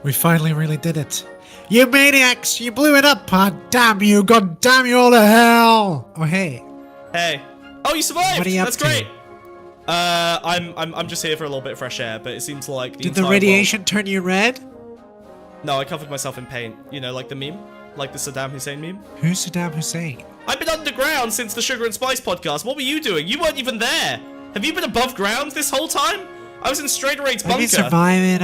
We finally really did it. You maniacs! You blew it up! Damn you! God damn you all to hell! Oh hey. Hey. Oh, you survived! What are you up That's to? great! I'm just here for a little bit of fresh air, but it seems like Did the radiation turn you red? No, I covered myself in paint. You know, like the meme? Like the Saddam Hussein meme? Who's Saddam Hussein? I've been underground since the Sugar and Spice podcast. What were you doing? You weren't even there. Have you been above ground this whole time? I was in Straight Raid's bunker. I've been surviving.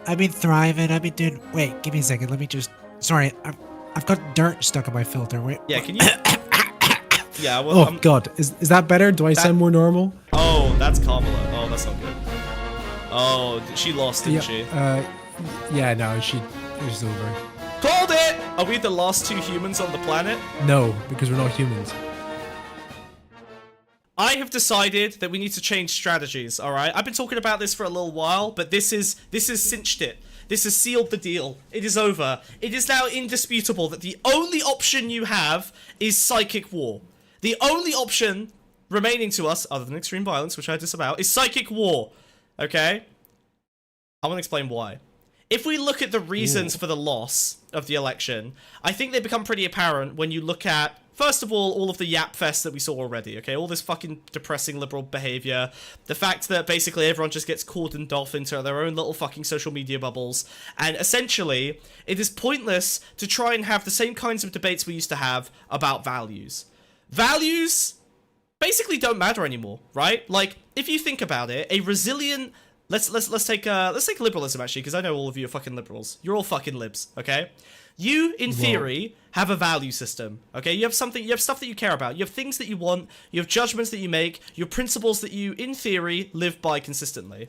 I've been thriving. I've been doing. Wait, give me a second. Let me just. Sorry, I've got dirt stuck in my filter. Wait. Yeah, can you? Yeah. Well, oh God, is that better? Do I sound more normal? Oh, that's Kamala. Oh, that's not good. Oh, she lost, didn't she? Yeah. No, it was over. Called it. Are we the last two humans on the planet? No, because we're not humans. I have decided that we need to change strategies, alright? I've been talking about this for a little while, but this has cinched it. This has sealed the deal. It is over. It is now indisputable that the only option you have is psychic war. The only option remaining to us, other than extreme violence, which I disavow, is psychic war. Okay? I want to explain why. If we look at the reasons for the loss of the election, I think they become pretty apparent when you look at, first of all of the yap fest that we saw already, okay? All this fucking depressing liberal behavior. The fact that basically everyone just gets cordoned off into their own little fucking social media bubbles. And essentially, it is pointless to try and have the same kinds of debates we used to have about values. Values basically don't matter anymore, right? Like, if you think about it, a resilient... Let's take liberalism, actually, because I know all of you are fucking liberals. You're all fucking libs, okay? You, in theory, have a value system, okay? You have stuff that you care about. You have things that you want. You have judgments that you make. You have principles that you, in theory, live by consistently.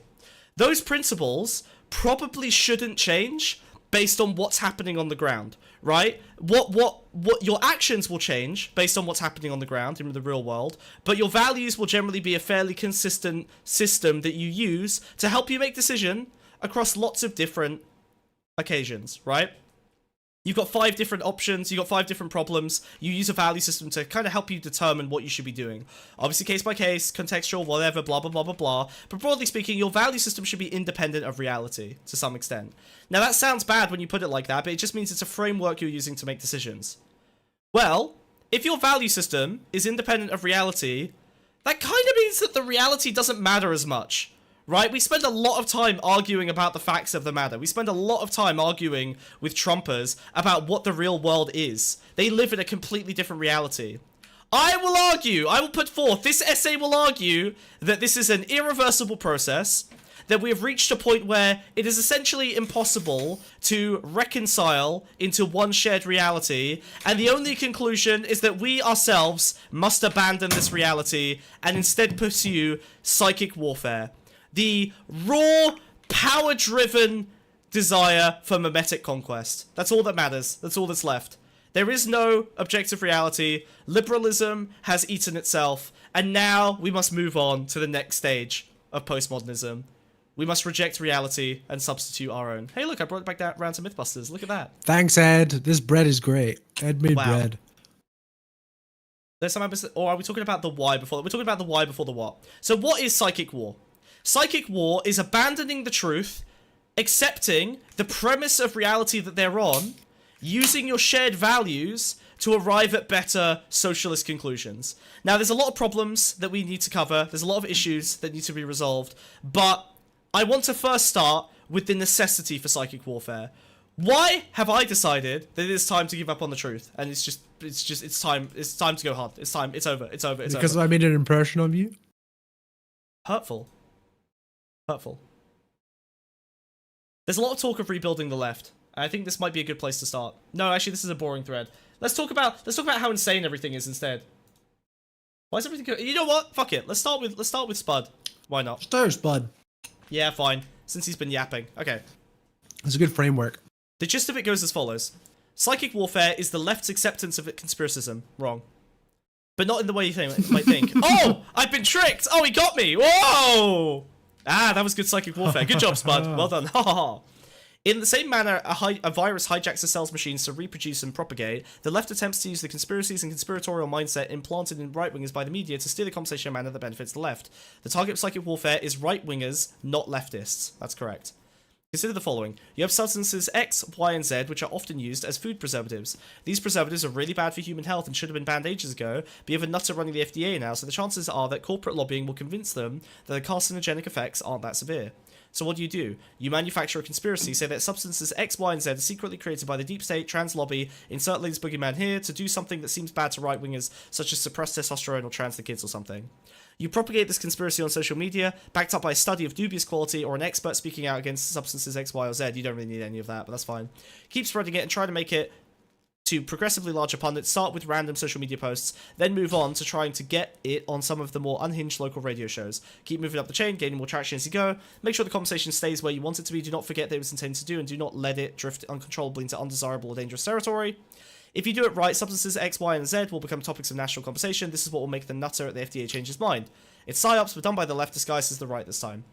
Those principles probably shouldn't change based on what's happening on the ground, right? What your actions will change based on what's happening on the ground in the real world, but your values will generally be a fairly consistent system that you use to help you make decision across lots of different occasions, right? You've got 5 different options, you've got 5 different problems, you use a value system to kind of help you determine what you should be doing. Obviously case by case, contextual, whatever, blah blah blah blah blah, but broadly speaking, your value system should be independent of reality, to some extent. Now that sounds bad when you put it like that, but it just means it's a framework you're using to make decisions. Well, if your value system is independent of reality, that kind of means that the reality doesn't matter as much. Right? We spend a lot of time arguing about the facts of the matter. We spend a lot of time arguing with Trumpers about what the real world is. They live in a completely different reality. I will put forth, this essay will argue that this is an irreversible process, that we have reached a point where it is essentially impossible to reconcile into one shared reality, and the only conclusion is that we ourselves must abandon this reality and instead pursue psychic warfare. The raw, power-driven desire for mimetic conquest. That's all that matters. That's all that's left. There is no objective reality. Liberalism has eaten itself. And now we must move on to the next stage of postmodernism. We must reject reality and substitute our own. Hey, look, I brought it back down around to Mythbusters. Look at that. Thanks, Ed. This bread is great. Ed made bread. There's some episode, or are we talking about the why before? We're talking about the why before the what. So what is psychic war? Psychic war is abandoning the truth, accepting the premise of reality that they're on, using your shared values to arrive at better socialist conclusions. Now, there's a lot of problems that we need to cover. There's a lot of issues that need to be resolved. But I want to first start with the necessity for psychic warfare. Why have I decided that it is time to give up on the truth? And it's time to go hard. It's over. Because I made an impression on you? Hurtful. There's a lot of talk of rebuilding the left. I think this might be a good place to start. No, actually, this is a boring thread. Let's talk about how insane everything is instead. Why is everything You know what? Fuck it. Let's start with Spud. Why not? Start with Spud. Yeah, fine. Since he's been yapping. Okay. It's a good framework. The gist of it goes as follows. Psychic warfare is the left's acceptance of conspiracism. Wrong. But not in the way you might think. Oh! I've been tricked! Oh, he got me! Whoa! Ah, that was good psychic warfare. Good job, Spud. Well done. Ha ha ha. In the same manner a virus hijacks a cell's machines to reproduce and propagate, the left attempts to use the conspiracies and conspiratorial mindset implanted in right-wingers by the media to steer the conversation in a manner that benefits the left. The target of psychic warfare is right-wingers, not leftists. That's correct. Consider the following. You have substances X, Y, and Z, which are often used as food preservatives. These preservatives are really bad for human health and should have been banned ages ago, but you have a nutter running the FDA now, so the chances are that corporate lobbying will convince them that the carcinogenic effects aren't that severe. So what do? You manufacture a conspiracy, say that substances X, Y, and Z are secretly created by the deep state, trans lobby, insert latest boogeyman here, to do something that seems bad to right-wingers, such as suppress testosterone or trans the kids or something. You propagate this conspiracy on social media, backed up by a study of dubious quality or an expert speaking out against substances X, Y, or Z. You don't really need any of that, but that's fine. Keep spreading it and try to make it to progressively larger pundits. Start with random social media posts, then move on to trying to get it on some of the more unhinged local radio shows. Keep moving up the chain, gaining more traction as you go. Make sure the conversation stays where you want it to be. Do not forget that it was intended to do, and do not let it drift uncontrollably into undesirable or dangerous territory. If you do it right, substances X, Y, and Z will become topics of national conversation. This is what will make the nutter at the FDA change his mind. It's psyops, but done by the left, disguised as the right this time.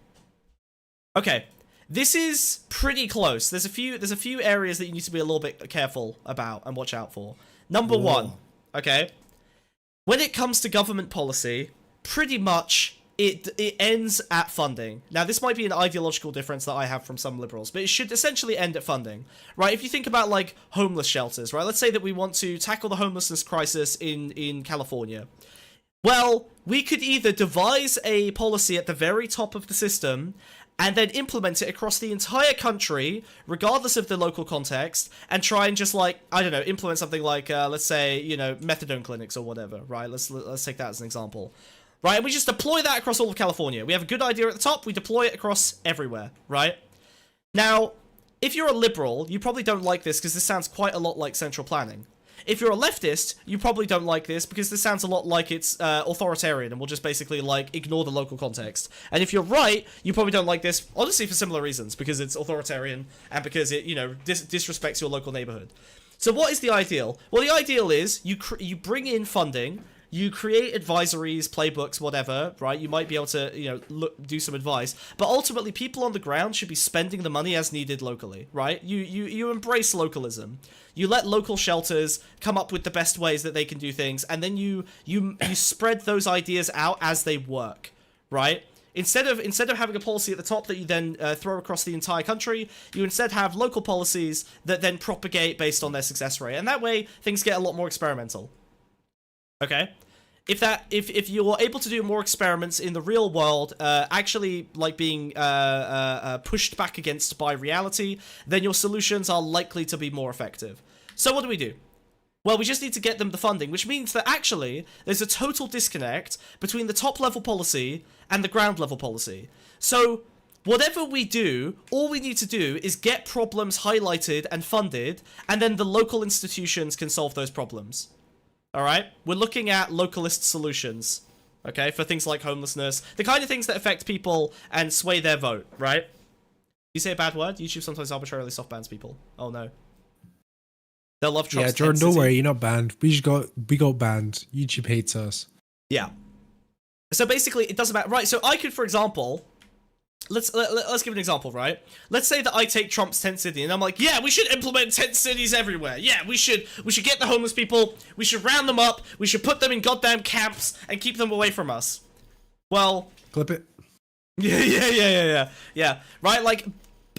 Okay, this is pretty close. There's a few areas that you need to be a little bit careful about and watch out for. Number one, okay, when it comes to government policy, pretty much it ends at funding. Now, this might be an ideological difference that I have from some liberals, but it should essentially end at funding, right? If you think about, like, homeless shelters, right? Let's say that we want to tackle the homelessness crisis in California. Well, we could either devise a policy at the very top of the system and then implement it across the entire country, regardless of the local context, and try and just, like, I don't know, implement something like, let's say, you know, methadone clinics or whatever, right? Let's take that as an example. Right, and we just deploy that across all of California. We have a good idea at the top, we deploy it across everywhere, right? Now, if you're a liberal, you probably don't like this because this sounds quite a lot like central planning. If you're a leftist, you probably don't like this because this sounds a lot like it's authoritarian and will just basically, like, ignore the local context. And if you're right, you probably don't like this, honestly, for similar reasons, because it's authoritarian and because it, you know, disrespects your local neighborhood. So what is the ideal? Well, the ideal is you bring in funding. You create advisories, playbooks, whatever, right? You might be able to, you know, do some advice. But ultimately, people on the ground should be spending the money as needed locally, right? You embrace localism. You let local shelters come up with the best ways that they can do things, and then you spread those ideas out as they work, right? Instead of having a policy at the top that you then throw across the entire country, you instead have local policies that then propagate based on their success rate. And that way, things get a lot more experimental. Okay, if you're able to do more experiments in the real world, actually like being pushed back against by reality, then your solutions are likely to be more effective. So what do? Well, we just need to get them the funding, which means that actually there's a total disconnect between the top level policy and the ground level policy. So whatever we do, all we need to do is get problems highlighted and funded, and then the local institutions can solve those problems. Alright? We're looking at localist solutions, okay, for things like homelessness, the kind of things that affect people and sway their vote, right? You say a bad word? YouTube sometimes arbitrarily soft bans people. Oh no. They'll love Trump's Yeah, Jordan, don't worry, you're not banned. We got banned. YouTube hates us. Yeah. So basically, it doesn't matter. Right, so I could, for example, let's give an example, right? Let's say that I take Trump's tent city, and I'm like, yeah, we should implement tent cities everywhere. Yeah, we should get the homeless people. We should round them up. We should put them in goddamn camps and keep them away from us. Well, clip it. Yeah. Right, like,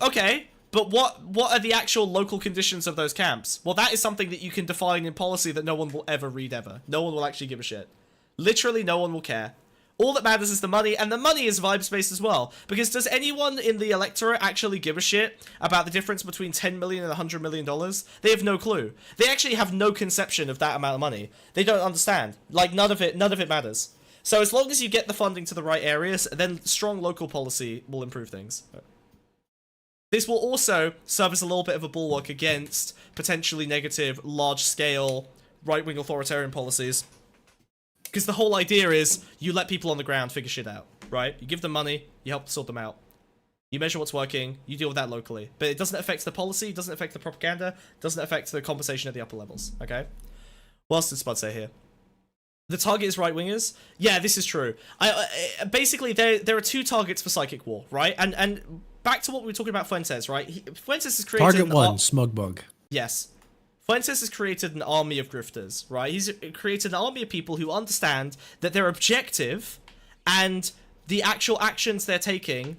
okay, but what are the actual local conditions of those camps? Well, that is something that you can define in policy that no one will ever read ever. No one will actually give a shit. Literally, no one will care. All that matters is the money, and the money is vibes-based as well. Because does anyone in the electorate actually give a shit about the difference between $10 million and $100 million? They have no clue. They actually have no conception of that amount of money. They don't understand. Like, none of it matters. So as long as you get the funding to the right areas, then strong local policy will improve things. This will also serve as a little bit of a bulwark against potentially negative, large-scale, right-wing authoritarian policies. Because the whole idea is, you let people on the ground figure shit out, right? You give them money, you help sort them out. You measure what's working, you deal with that locally. But it doesn't affect the policy, it doesn't affect the propaganda, it doesn't affect the conversation at the upper levels, okay? What else did Spud say here? The target is right-wingers? Yeah, this is true. Basically, there are two targets for Psychic War, right? And back to what we were talking about Fuentes, right? Fuentes has created... Target one, Smugbug. Yes. Fuentes has created an army of grifters, right? He's created an army of people who understand that their objective and the actual actions they're taking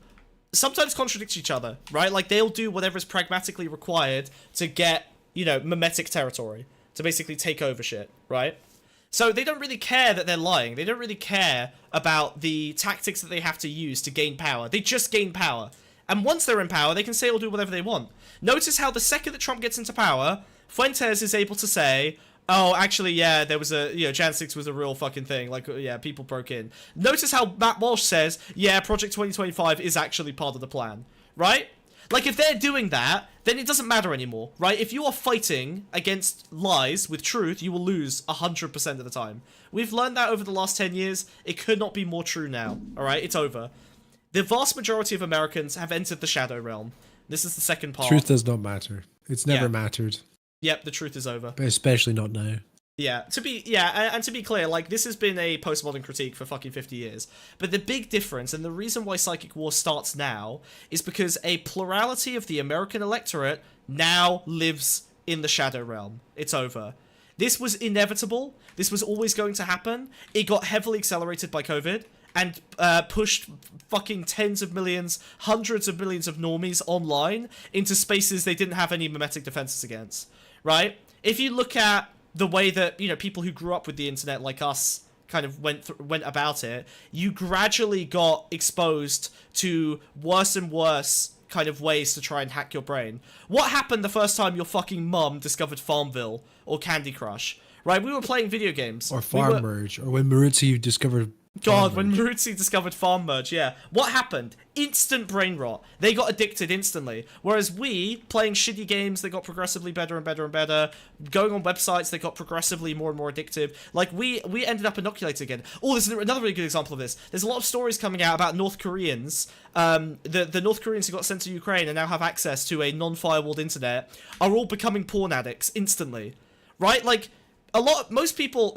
sometimes contradict each other, right? Like, they'll do whatever is pragmatically required to get, you know, mimetic territory, to basically take over shit, right? So they don't really care that they're lying. They don't really care about the tactics that they have to use to gain power. They just gain power. And once they're in power, they can say or do whatever they want. Notice how the second that Trump gets into power, Fuentes is able to say, oh, actually, yeah, there was a, you know, Jan 6 was a real fucking thing. Like, yeah, people broke in. Notice how Matt Walsh says, yeah, Project 2025 is actually part of the plan, right? Like, if they're doing that, then it doesn't matter anymore, right? If you are fighting against lies with truth, you will lose 100% of the time. We've learned that over the last 10 years. It could not be more true now, all right? It's over. The vast majority of Americans have entered the shadow realm. This is the second part. Truth does not matter. It's never mattered. Yep, the truth is over. But especially not now. Yeah, to be clear, like, this has been a postmodern critique for fucking 50 years. But the big difference, and the reason why Psychic War starts now, is because a plurality of the American electorate now lives in the shadow realm. It's over. This was inevitable. This was always going to happen. It got heavily accelerated by COVID, and pushed fucking tens of millions, hundreds of millions of normies online into spaces they didn't have any mimetic defenses against, right? If you look at the way that, you know, people who grew up with the internet like us kind of went about it, you gradually got exposed to worse and worse kind of ways to try and hack your brain. What happened the first time your fucking mum discovered Farmville or Candy Crush, right? We were playing video games. Or Farm Merge, or when Maritza discovered... God, when Maritza discovered Farm Merge, yeah. What happened? Instant brain rot. They got addicted instantly. Whereas we, playing shitty games that got progressively better and better and better, going on websites that got progressively more and more addictive, like, we ended up inoculated again. Oh, there's another really good example of this. There's a lot of stories coming out about North Koreans, the North Koreans who got sent to Ukraine and now have access to a non-firewalled internet, are all becoming porn addicts instantly. Right? Like, most people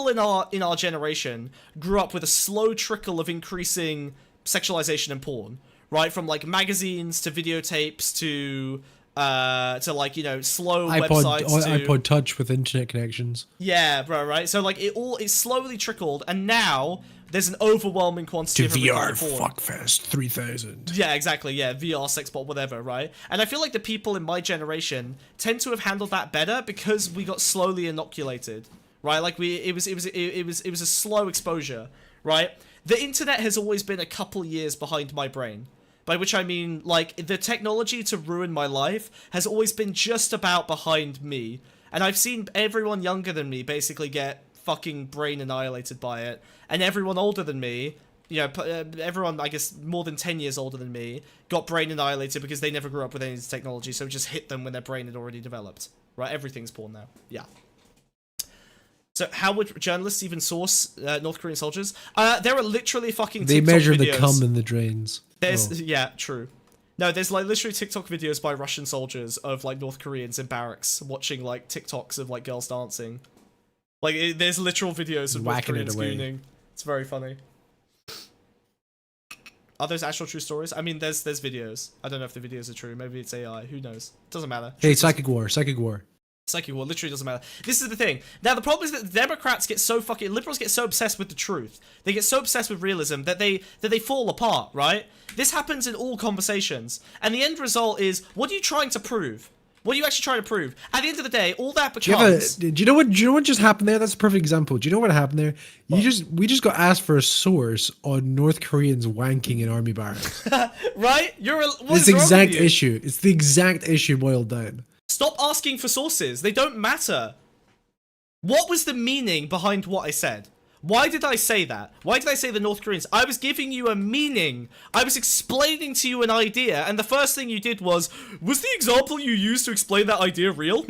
in our generation grew up with a slow trickle of increasing sexualization and porn, right? From, like, magazines to videotapes to like, you know, slow websites to iPod Touch with internet connections. Yeah, right. So, like, it slowly trickled, and now there's an overwhelming quantity of VR porn. Fuckfest 3000. Yeah, exactly. Yeah, VR, sexbot, whatever, right? And I feel like the people in my generation tend to have handled that better because we got slowly inoculated. Right, like, it was a slow exposure, right? The internet has always been a couple years behind my brain, by which I mean, like, the technology to ruin my life has always been just about behind me, and I've seen everyone younger than me basically get fucking brain annihilated by it, and everyone older than me, you know, everyone, I guess, more than 10 years older than me, got brain annihilated because they never grew up with any of this technology, so it just hit them when their brain had already developed, right? Everything's porn now, yeah. So how would journalists even source North Korean soldiers? There are literally fucking TikTok videos. They measure the cum in the drains. Yeah, true. No, there's, like, literally TikTok videos by Russian soldiers of, like, North Koreans in barracks watching, like, TikToks of, like, girls dancing. Like, there's literal videos of North Koreans gooning. It's very funny. Are those actual true stories? I mean, there's videos. I don't know if the videos are true. Maybe it's AI. Who knows? Doesn't matter. Hey, Psychic War. Psychic War literally doesn't matter. This is the thing. Now, the problem is that the Democrats get so fucking... Liberals get so obsessed with the truth. They get so obsessed with realism that they fall apart, right? This happens in all conversations. And the end result is, what are you trying to prove? What are you actually trying to prove? At the end of the day, all that becomes... Do you know what just happened there? That's a perfect example. Do you know what happened there? We just got asked for a source on North Koreans wanking in army barracks. Right? It's the exact issue. It's the exact issue boiled down. Stop asking for sources. They don't matter. What was the meaning behind what I said? Why did I say that? Why did I say the North Koreans? I was giving you a meaning. I was explaining to you an idea, and the first thing you did was the example you used to explain that idea real?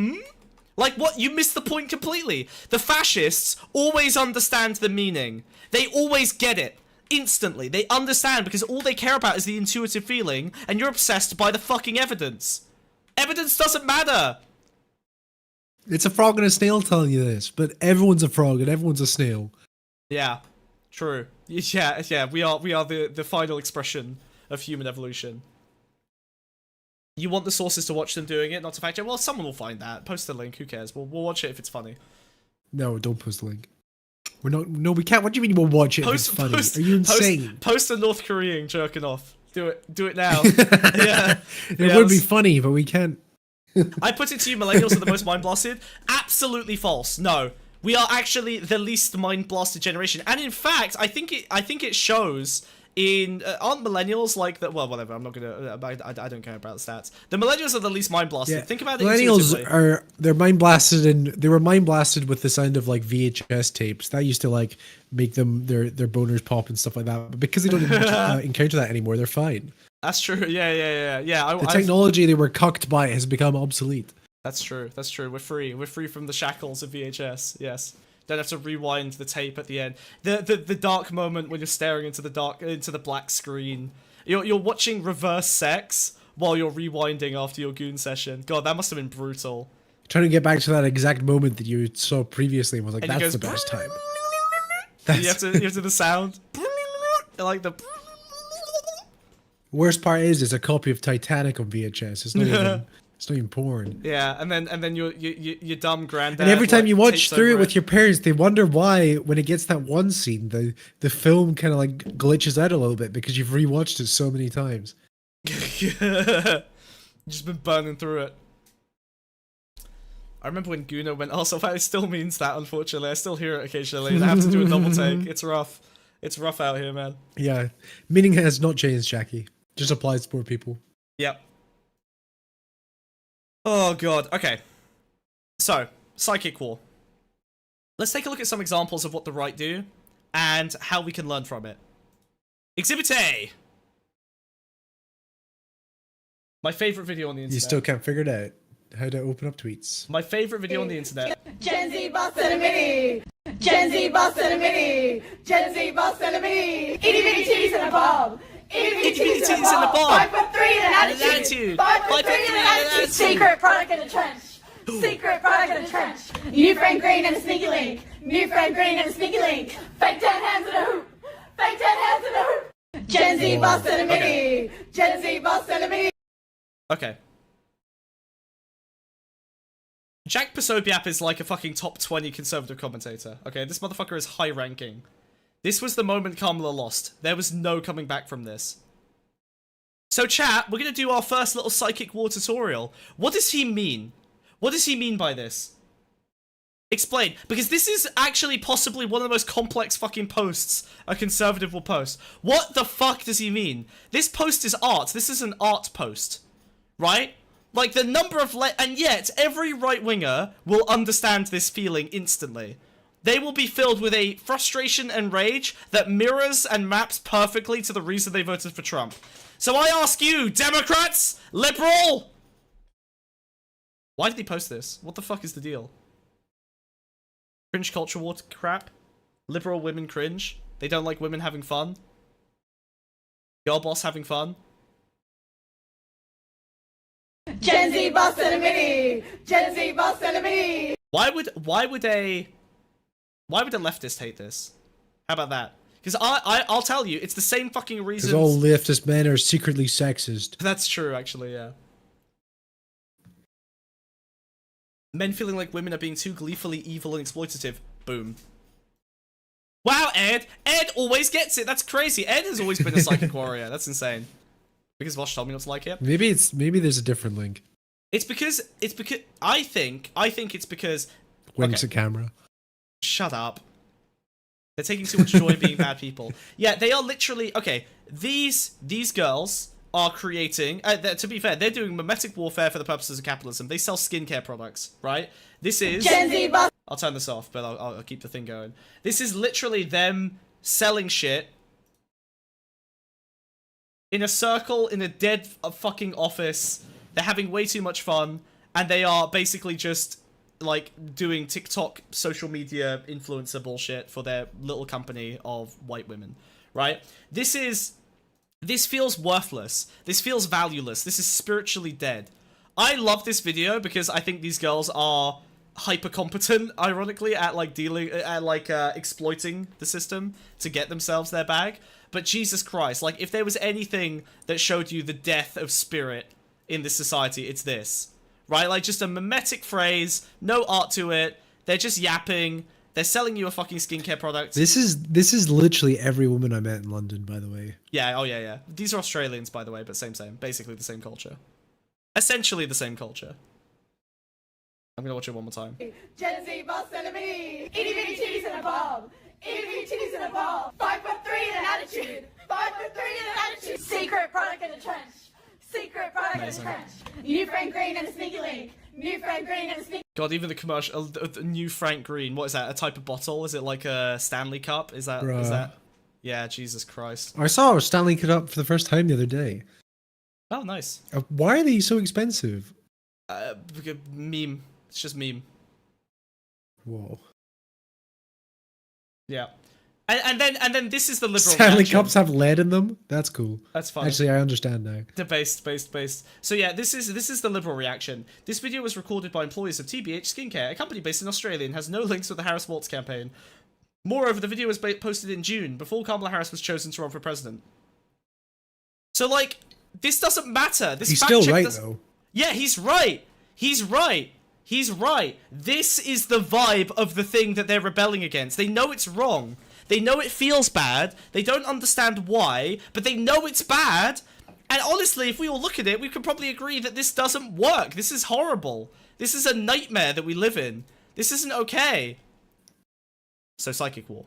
Like, what? You missed the point completely. The fascists always understand the meaning. They always get it. Instantly. They understand because all they care about is the intuitive feeling, and you're obsessed by the fucking evidence. Evidence doesn't matter. It's a frog and a snail telling you this, but everyone's a frog and everyone's a snail. Yeah, true. Yeah, we are the final expression of human evolution. You want the sources to watch them doing it, not to fact check? Well, someone will find that. Post the link, who cares? We'll watch it if it's funny. No, don't post the link. We're not. No, we can't. What do you mean we'll watch it if it's funny? Are you insane? Post a North Korean jerking off. Do it now. Yeah. It would be funny, but we can't. I put it to you, millennials are the most mind blasted. Absolutely false. No, we are actually the least mind blasted generation, and in fact, I think it shows. Aren't millennials like that? Well, whatever. I'm not gonna. I don't care about the stats. The millennials are the least mind blasted. Yeah. Think about it. Millennials they're mind blasted, and they were mind blasted with the sound of like VHS tapes. That used to like make them their boners pop and stuff like that. But because they don't encounter that anymore, they're fine. That's true. Yeah. The technology they were cucked by has become obsolete. That's true. We're free. We're free from the shackles of VHS. Yes. Don't have to rewind the tape at the end. The dark moment when you're staring into the black screen. You're watching reverse sex while you're rewinding after your goon session. God, that must have been brutal. Trying to get back to that exact moment that you saw previously and was like, and that's the best time. You have to do the sound. Like the. Worst part is it's a copy of Titanic on VHS. It's not even. It's not even porn. Yeah, and then your dumb granddad. And every time you watch through it with it. your parents, they wonder why when it gets that one scene, the film kind of like glitches out a little bit because you've rewatched it so many times. Just been burning through it. I remember when Guna went. Also, it still means that. Unfortunately, I still hear it occasionally. I have to do a double take. It's rough. It's rough out here, man. Yeah, meaning has not changed, Jackie. Just applies to more people. Yep. Oh god, okay. So, psychic war. Let's take a look at some examples of what the right do, and how we can learn from it. Exhibit A! My favourite video on the internet. You still can't figure it out. How to open up tweets. My favourite video on the internet. Gen Z boss and a mini! Gen Z boss and a mini! Gen Z boss and a mini! Itty bitty titties and a bob! Itty bitty titties and a bob! 5'3" and an attitude! 5'3" and an attitude! Secret product in the trench! Secret product in the trench! New friend green and a sneaky link! New friend green and a sneaky link! Fake 10 hands in a hoop! Fake 10 hands in a hoop! Gen Z boss and a mini! Gen Z boss and a mini! Okay. Jack Posobiec is like a fucking top 20 conservative commentator. Okay, this motherfucker is high ranking. This was the moment Kamala lost. There was no coming back from this. So chat, we're gonna do our first little psychic war tutorial. What does he mean? What does he mean by this? Explain. Because this is actually possibly one of the most complex fucking posts a conservative will post. What the fuck does he mean? This post is art. This is an art post. Right? Like, the number of and yet, every right-winger will understand this feeling instantly. They will be filled with a frustration and rage that mirrors and maps perfectly to the reason they voted for Trump. So I ask you, Democrats, liberal! Why did he post this? What the fuck is the deal? Cringe culture war crap? Liberal women cringe? They don't like women having fun? Girl boss having fun? Gen Z boss and a mini! Gen Z boss and a mini! Why would a leftist hate this? How about that? Because I'll tell you, it's the same fucking reason. Because all leftist men are secretly sexist. That's true, actually, yeah. Men feeling like women are being too gleefully evil and exploitative. Boom. Wow, Ed! Ed always gets it! That's crazy! Ed has always been a psychic warrior. That's insane. Because Vosh told me not to like it. Maybe there's a different link. It's because I think it's because Winks at camera. Shut up. They're taking too much joy being bad people. Yeah, they are literally okay. These girls are creating. To be fair, they're doing mimetic warfare for the purposes of capitalism. They sell skincare products, right? This is. Gen Z boss. I'll turn this off, but I'll keep the thing going. This is literally them selling shit in a circle in a dead fucking office. They're having way too much fun, and they are basically just like doing TikTok social media influencer bullshit for their little company of white women, right? This feels worthless. This feels valueless. This is spiritually dead. I love this video because I think these girls are hyper competent, ironically, at like exploiting the system to get themselves their bag. But Jesus Christ, like if there was anything that showed you the death of spirit in this society, it's this. Right? Like just a mimetic phrase, no art to it. They're just yapping. They're selling you a fucking skincare product. This is literally every woman I met in London, by the way. Yeah, oh yeah. These are Australians, by the way, but same. Basically the same culture. Essentially the same culture. I'm gonna watch it one more time. Gen Z boss and me. Itty bitty titties and a bob. Itty bitty titties and a bob. 5'3" and an attitude. 5'3" and an attitude. Secret product in the trench. Secret product in the trench. New Frank Green and a sneaky link. New Frank Green and a sneaky. God, even the commercial, the new Frank Green. What is that? A type of bottle? Is it like a Stanley Cup? Is that? Bruh. Is that? Yeah, Jesus Christ. I saw a Stanley Cup for the first time the other day. Oh, nice. Why are they so expensive? Meme. It's just meme. Whoa. Yeah. And then this is the liberal Stanley reaction. Cups have lead in them? That's cool. That's fine. Actually, I understand now. Based. So yeah, this is the liberal reaction. This video was recorded by employees of TBH Skincare, a company based in Australia, and has no links with the Harris Waltz campaign. Moreover, the video was posted in June, before Kamala Harris was chosen to run for president. So like, this doesn't matter. This He's fact still check right, doesn't- though. Yeah, he's right. He's right. He's right. This is the vibe of the thing that they're rebelling against. They know it's wrong. They know it feels bad. They don't understand why, but they know it's bad. And honestly, if we all look at it, we could probably agree that this doesn't work. This is horrible. This is a nightmare that we live in. This isn't okay. So, Psychic War.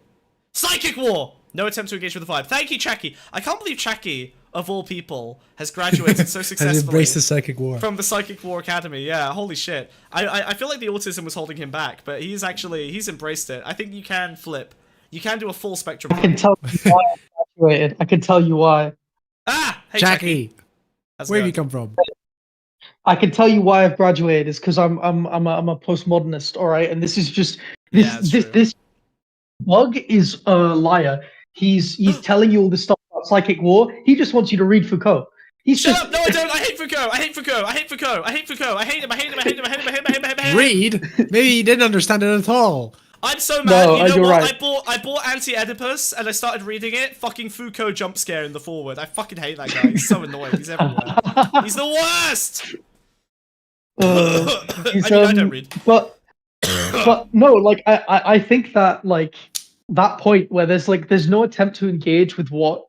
Psychic War! No attempt to engage with the vibe. Thank you, Chucky. I can't believe Chucky, of all people, has graduated so successfully. Has embraced the Psychic War. From the Psychic War Academy, yeah, holy shit. I feel like the autism was holding him back, but he's embraced it. I think you can flip. You can do a full spectrum. I can tell you why I graduated. I can tell you why. Ah! Hey, Jackie! How's it Where have you going? come from? I can tell you why I've graduated is because I'm a postmodernist, all right. And this is just this bug is a liar. He's telling you all this stuff about psychic war. He just wants you to read Foucault. Shut up! No, I don't. I hate Foucault. I hate Foucault. I hate Foucault. I hate Foucault. I hate him. I hate him. I hate him. I hate him. I hate him. I hate him. I hate him. Read? Maybe you didn't understand it at all. I'm so mad. No, you know you're what? right. I bought Anti-Oedipus and I started reading it. Fucking Foucault jump scare in the forward. I fucking hate that guy. He's so annoying. He's everywhere. He's the worst. I don't read. But no, like I think that like that point where there's no attempt to engage with what.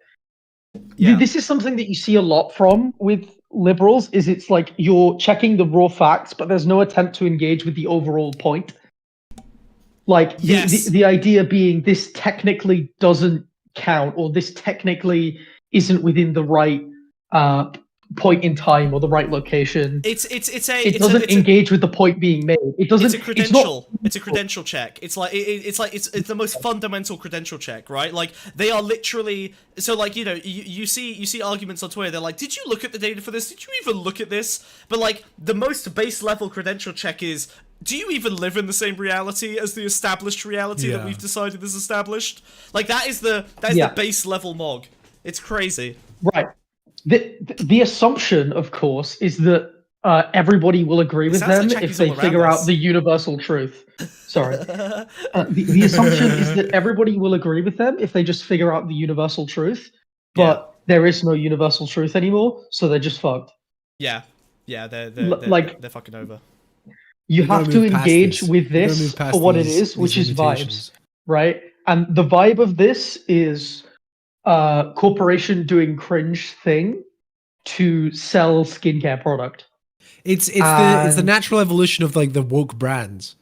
Yeah. This is something that you see a lot from with liberals. Is it's like you're checking the raw facts, but there's no attempt to engage with the overall point. Like Yes. the idea being this technically doesn't count, or this technically isn't within the right point in time or the right location. It It doesn't engage with the point being made. It doesn't. It's a credential. It's a credential check. It's like it's the most fundamental credential check, right? Like they are literally so like you see arguments on Twitter. They're like, did you look at the data for this? Did you even look at this? But like the most base level credential check is, do you even live in the same reality as the established reality that we've decided is established? Like that is the base level mog. It's crazy. Right. The assumption, of course, is that everybody will agree with them like if Jackie's all they around figure us. out the universal truth. Sorry. The assumption is that everybody will agree with them if they just figure out the universal truth. But there is no universal truth anymore, so they're just fucked. Yeah, they're fucking over. You have to engage this. with this for what it is, which is vibes, right? And the vibe of this is corporation doing cringe thing to sell skincare product. It's the natural evolution of like the woke brands.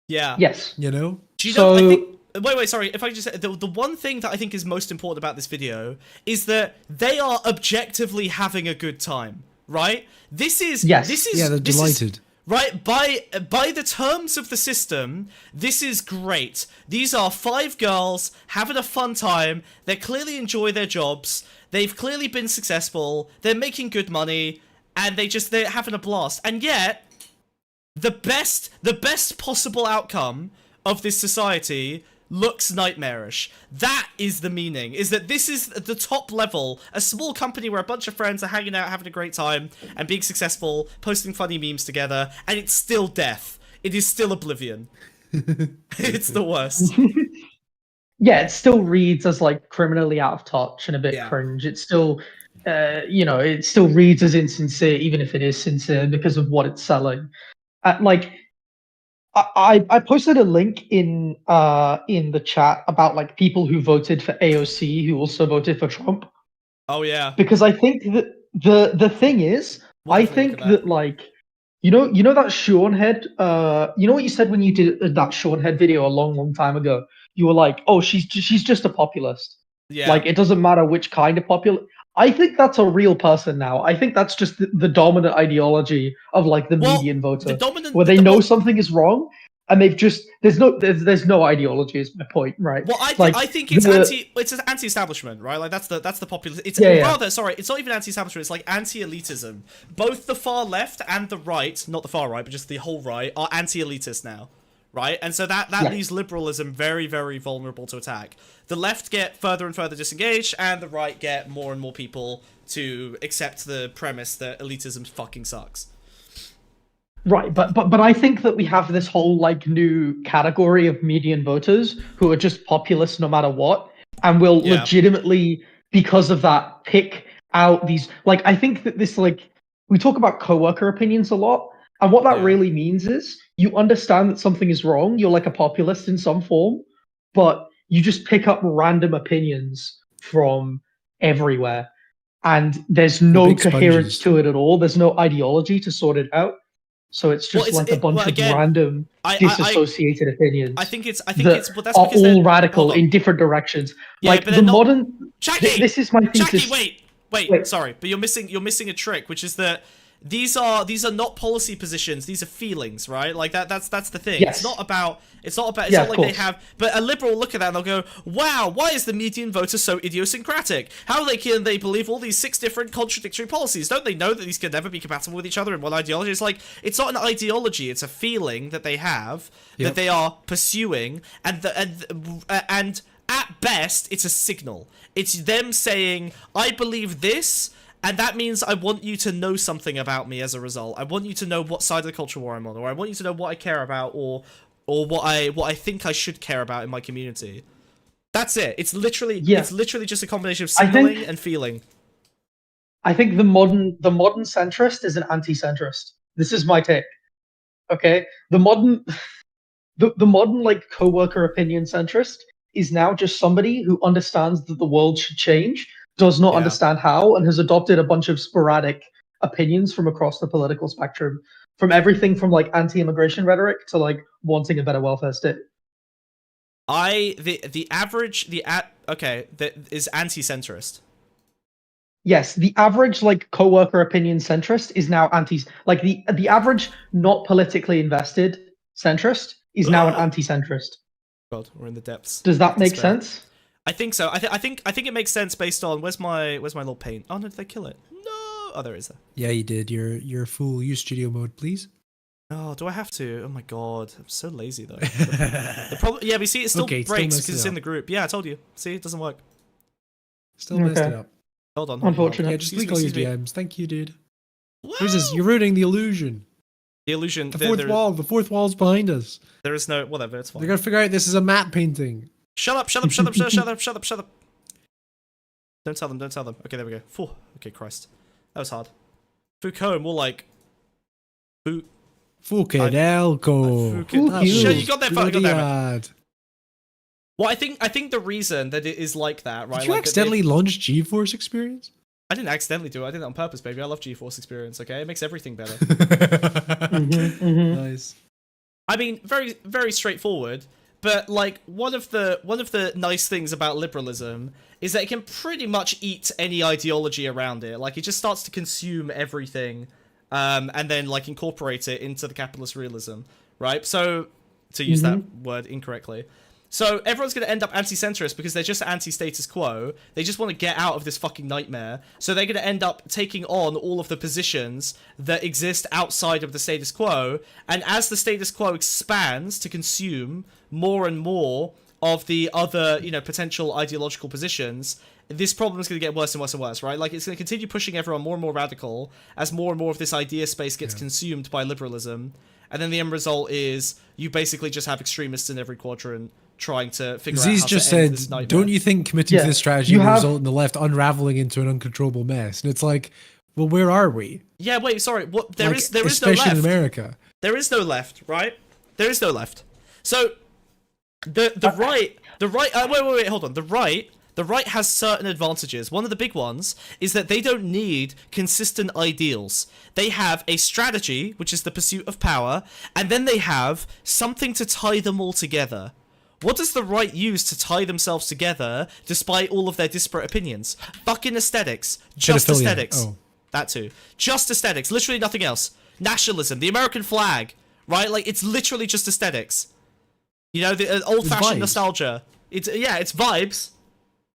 Yeah. Yes. You know? Do you know? I think. Wait. Sorry. If I just say the one thing that I think is most important about this video is that they are objectively having a good time, right? This is. Yes. This is. Yeah, they're this delighted. Is, right, by the terms of the system, this is great. These are 5 girls having a fun time. They clearly enjoy their jobs. They've clearly been successful. They're making good money, and they're having a blast. And yet, the best possible outcome of this society looks nightmarish. That is the meaning, is that this is the top level, a small company where a bunch of friends are hanging out, having a great time, and being successful, posting funny memes together, and it's still death. It is still oblivion. It's the worst. Yeah, it still reads as like criminally out of touch and a bit cringe. It's still, it still reads as insincere, even if it is sincere because of what it's selling. Like, I posted a link in the chat about like people who voted for AOC who also voted for Trump. Oh yeah. Because I think that the thing is, We'll I definitely think look at that like you know that Seanhead, you know what you said when you did that Seanhead video a long time ago. You were like, oh, she's just a populist. Yeah. Like it doesn't matter which kind of populist. I think that's a real person now. I think that's just the dominant ideology of like the median voter, where they know something is wrong and they've just there's no ideology is my point, right? Well, I think it's an anti-establishment, right? Like that's the popular. It's rather sorry, it's not even anti-establishment. It's like anti-elitism. Both the far left and the right, not the far right, but just the whole right, are anti-elitist now, right? And so that leaves liberalism very vulnerable to attack. The left get further and further disengaged, and the right get more and more people to accept the premise that elitism fucking sucks. Right, but I think that we have this whole like new category of median voters who are just populist no matter what, and will legitimately, because of that, pick out these. Like, I think that this like we talk about coworker opinions a lot, and what that really means is you understand that something is wrong. You're like a populist in some form, but you just pick up random opinions from everywhere, and there's no coherence to it at all. There's no ideology to sort it out. So it's just a bunch of random disassociated opinions. I think it's that's are because all radical in different directions. Yeah, like but the modern. Jackie, this is my thesis. Jackie, wait. Sorry, but you're missing a trick, which is that these are not policy positions. These are feelings, right? Like that's the thing. Yes. It's not like course. they have. But a liberal will look at that and they'll go, "Wow, why is the median voter so idiosyncratic? How can they believe all these 6 different contradictory policies? Don't they know that these can never be compatible with each other in one ideology?" It's like it's not an ideology; it's a feeling that they have that they are pursuing, and at best, it's a signal. It's them saying, "I believe this." And that means I want you to know something about me as a result. I want you to know what side of the culture war I'm on, or I want you to know what I care about, or what I think I should care about in my community. That's it. It's literally just a combination of signaling and feeling. I think the modern centrist is an anti-centrist. This is my take. Okay, the modern like coworker opinion centrist is now just somebody who understands that the world should change, does not understand how, and has adopted a bunch of sporadic opinions from across the political spectrum, from everything from like anti-immigration rhetoric to like wanting a better welfare state. That is anti-centrist. Yes, the average like coworker opinion centrist is now like the average not politically invested centrist is now an anti-centrist. God, we're in the depths. Does that make sense? I think so. I think it makes sense based on where's my little paint? Oh no, did they kill it? No. Oh, there is. Yeah, you did. Your full use studio mode, please. Oh, do I have to? Oh my god, I'm so lazy though. The problem, yeah, we see it still breaks because it's in the group. Yeah, I told you. See, it doesn't work. Still messed it up. Hold on. Unfortunate. Yeah, just leak all your DMs. Thank you, dude. Wow. What is this? You're ruining the illusion. The illusion. The fourth wall's behind us. There is no whatever. It's fine. They're gonna figure out this is a matte painting. Shut up! Don't tell them. Okay, there we go. Phew. Okay, Christ. That was hard. Foucault, more like... Fucking Elko. Sure, you got there. Well, I think the reason that it is like that, right? Did you accidentally launch GeForce Experience? I didn't accidentally do it. I did it on purpose, baby. I love GeForce Experience, okay? It makes everything better. Nice. I mean, very, very straightforward. But like one of the nice things about liberalism is that it can pretty much eat any ideology around it. Like it just starts to consume everything, and then like incorporate it into the capitalist realism, right? So to use that word incorrectly. So everyone's going to end up anti-centrist because they're just anti-status quo. They just want to get out of this fucking nightmare. So they're going to end up taking on all of the positions that exist outside of the status quo. And as the status quo expands to consume more and more of the other, potential ideological positions, this problem is going to get worse and worse and worse, right? Like, it's going to continue pushing everyone more and more radical as more and more of this idea space gets consumed by liberalism. And then the end result is you basically just have extremists in every quadrant trying to figure out how just to end said, this nightmare. don't you think committing to this strategy will result in the left unraveling into an uncontrollable mess? And it's like, well, where are we? Yeah, wait, sorry. What? There is no left. Especially in America. There is no left, right? There is no left. So the right wait, hold on. The right has certain advantages. One of the big ones is that they don't need consistent ideals. They have a strategy, which is the pursuit of power, and then they have something to tie them all together. What does the right use to tie themselves together despite all of their disparate opinions? Fucking aesthetics. Just Pedophilia. aesthetics. Oh. That too. Just aesthetics. Literally nothing else. Nationalism. The American flag. Right? Like, it's literally just aesthetics. You know, the old-fashioned vibes. nostalgia. It's vibes.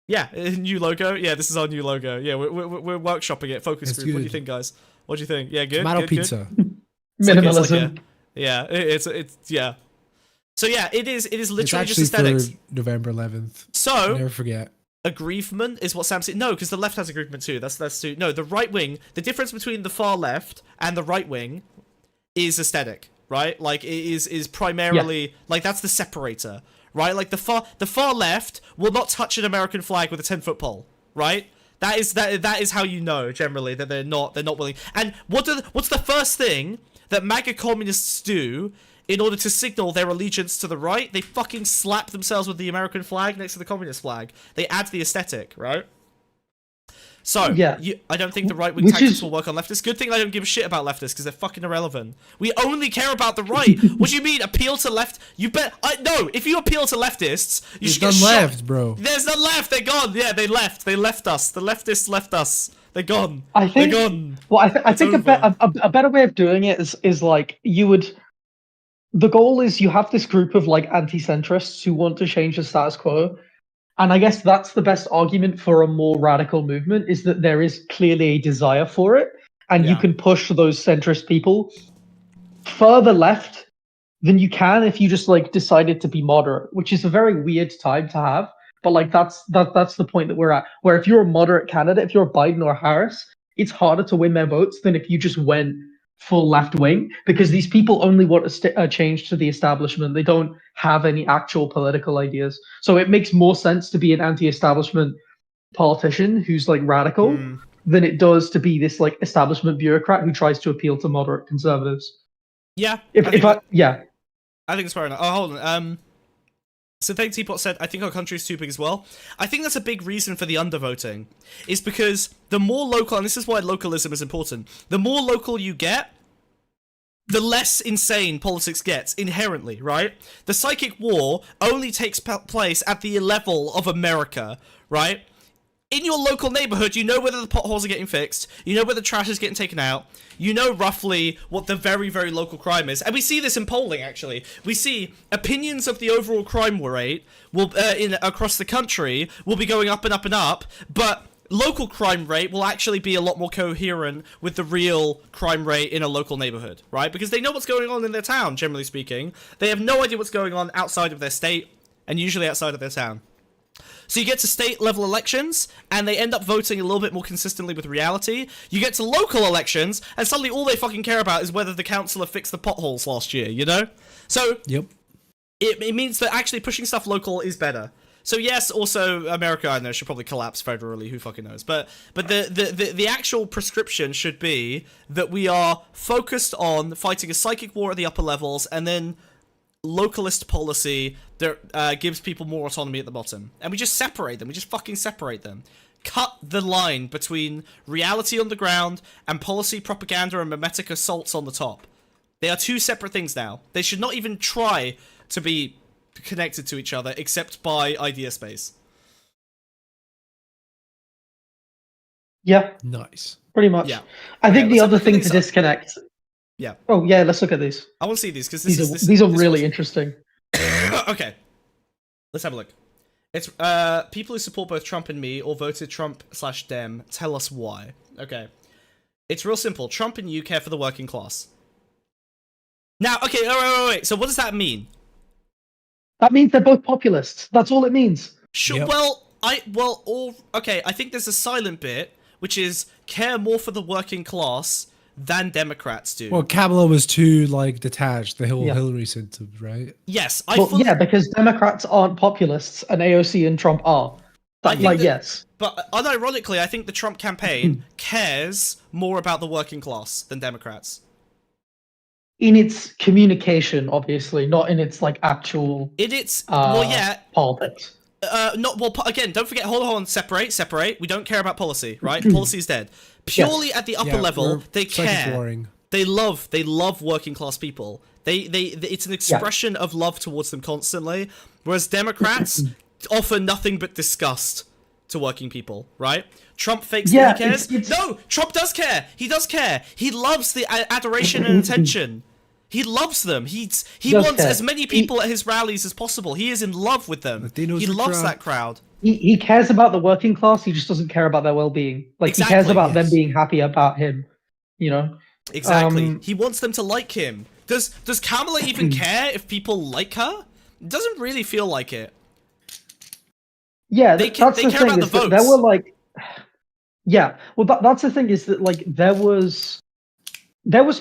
Yeah, new logo. Yeah, this is our new logo. Yeah, we're workshopping it. Focus That's group. What do you good. think, guys? What do you think? Yeah, good. Tomato good, pizza. Good. It's like Minimalism. yeah, it's yeah. So yeah, it is It's literally just actually aesthetics. for November 11th. So Never forget. aggrievement is what Sam said. No, because the left has aggrievement too. That's too. No, the right wing. The difference between the far left and the right wing is aesthetic, right? Like it is primarily like that's the separator, right? Like the far left will not touch an American flag with a 10-foot pole, right? That is how you know generally that they're not willing. And what's the first thing that MAGA communists do in order to signal their allegiance to the right? They fucking slap themselves with the American flag next to the communist flag. They add the aesthetic, right? So, Yeah. I don't think the right-wing Which tactics is- will work on leftists. Good thing I don't give a shit about leftists, because they're fucking irrelevant. We only care about the right. What do you mean, appeal to left? You bet... no, if you appeal to leftists, you should get There's shot. none left, bro. There's none left. They're gone. Yeah, they left. They left us. The leftists left us. They're gone. I think. They're gone. Well, I It's think over. a better way of doing it is like you would. The goal is you have this group of like anti-centrists who want to change the status quo, and I guess that's the best argument for a more radical movement is that there is clearly a desire for it, and you Yeah. can push those centrist people further left than you can if you just like decided to be moderate, which is a very weird time to have. But like that's the point that we're at. Where if you're a moderate candidate, if you're Biden or Harris, it's harder to win their votes than if you just went full left wing, because these people only want a change to the establishment. They don't have any actual political ideas. So it makes more sense to be an anti-establishment politician who's like radical than it does to be this like establishment bureaucrat who tries to appeal to moderate conservatives. Yeah. I think it's fair enough. Oh, hold on. So Thank Teapot said, I think our country is too big as well. I think that's a big reason for the undervoting, is because the more local, and this is why localism is important, the more local you get, the less insane politics gets, inherently, right? The psychic war only takes place at the level of America, right? In your local neighborhood, you know whether the potholes are getting fixed, you know whether trash is getting taken out, you know roughly what the very, very local crime is. And we see this in polling, actually. We see opinions of the overall crime rate will across the country will be going up and up and up, but local crime rate will actually be a lot more coherent with the real crime rate in a local neighborhood, right? Because they know what's going on in their town, generally speaking. They have no idea what's going on outside of their state, and usually outside of their town. So you get to state level elections, and they end up voting a little bit more consistently with reality. You get to local elections, and suddenly all they fucking care about is whether the councillor fixed the potholes last year, you know? So Yep. it means that actually pushing stuff local is better. So yes, also America, I know, should probably collapse federally, who fucking knows. But the actual prescription should be that we are focused on fighting a psychic war at the upper levels, and then localist policy that gives people more autonomy at the bottom. And we just separate them. We just fucking separate them. Cut the line between reality on the ground and policy propaganda and mimetic assaults on the top. They are two separate things now. They should not even try to be connected to each other except by idea space. Yeah, Nice. pretty much. Yeah. I think Okay, the let's other look at thing these to up. disconnect. Yeah. Oh yeah, let's look at these. I want to see these because These are really interesting. Okay. Let's have a look. It's people who support both Trump and me or voted Trump/Dem tell us why. Okay. It's real simple. Trump and you care for the working class. Now, okay, wait. So what does that mean? That means they're both populists. That's all it means. Sure. Yep. Okay. I think there's a silent bit, which is care more for the working class than Democrats do. Well, Kamala was too like detached. The whole Yeah. Hillary sentiment, right? Yes, Yeah, because Democrats aren't populists and AOC and Trump are. Yes. But unironically, I think the Trump campaign cares more about the working class than Democrats. in its communication, obviously, not in its like actual politics. Again, don't forget, hold on, separate. We don't care about policy, right? Policy's dead. Purely at the upper level, they care. Boring. They love working class people. It's an expression of love towards them constantly. Whereas Democrats offer nothing but disgust to working people, right? Trump fakes that he cares. No, Trump does care. He does care. He loves the adoration and attention. He loves them. He wants as many people at his rallies as possible. He is in love with them. He loves that crowd. He cares about the working class. He just doesn't care about their well-being. Like he cares about them being happy about him. You know. Exactly. He wants them to like him. Does Kamala even care if people like her? It doesn't really feel like it. Yeah, they care about the votes. There were like, well, that's the thing, is that like there was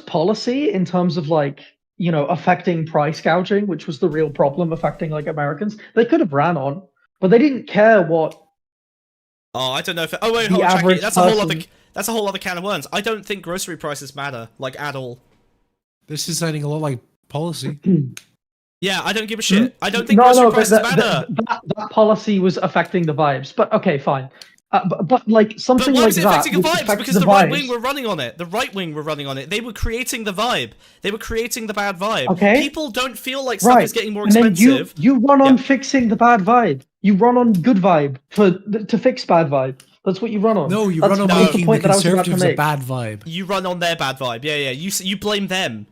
policy in terms of like, you know, affecting price gouging, which was the real problem affecting like Americans. They could have ran on, but they didn't care what. Oh, I don't know if. Oh wait, hold on, Jackie. That's a whole other can of worms. I don't think grocery prices matter, like at all. This is sounding a lot like policy. Yeah, I don't give a shit. I don't think grocery prices matter. That policy was affecting the vibes, but okay, fine. But like something but why like was it that, affecting the vibes? Because the right wing were running on it. The right wing were running on it. They were creating the vibe. They were creating the bad vibe. Okay. People don't feel like stuff is getting more expensive. And then you run on fixing the bad vibe. You run on good vibe to fix bad vibe. That's what you run on. No, you run on making the Conservatives a bad vibe. You run on their bad vibe. Yeah. You blame them.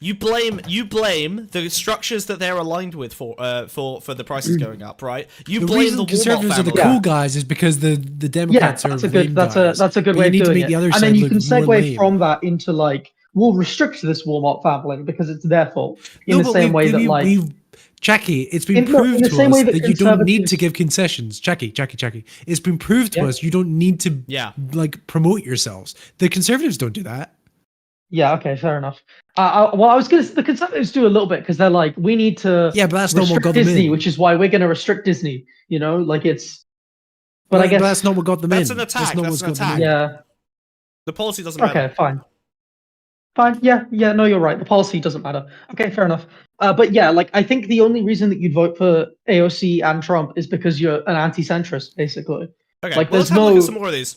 You blame the structures that they're aligned with for the prices going up, right? You blame the Conservatives Walmart are the cool guys is because the Democrats are that's a good way of doing it. And then you can segue from that into like, we'll restrict this Walmart family because it's their fault. In the same way that like Jackie, it's been proved to us that you don't need to give concessions. Jackie. It's been proved to us you don't need to like promote yourselves. The Conservatives don't do that. Yeah, okay, fair enough. The Conservatives do a little bit because they're like, we need to but that's not what got Disney, them in. which is why we're going to restrict Disney. You know, like it's. But I guess that's not what got them in. That's an attack. That's an attack. Yeah. The policy doesn't matter. Okay, fine. Yeah, no, you're right. The policy doesn't matter. Okay, fair enough. But yeah, like I think the only reason that you'd vote for AOC and Trump is because you're an anti-centrist, basically. Okay, like let's have a look at some more of these.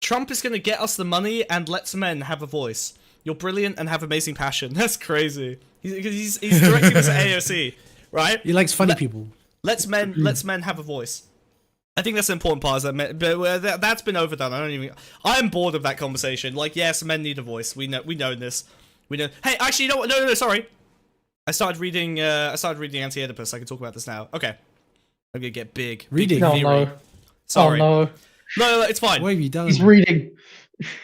Trump is going to get us the money and lets men have a voice. You're brilliant and have amazing passion. That's crazy. He's directing this at AOC, right? He likes funny people. Let's men have a voice. I think that's an important part. But that's been overdone. I'm bored of that conversation. Like, yes, men need a voice. We know this. We know. Hey, actually, you know what? No. Sorry. I started reading Anti-Oedipus. I can talk about this now. Okay. I'm gonna get big. Reading. No. Sorry. Oh, no. No, it's fine. What have you done? He's reading.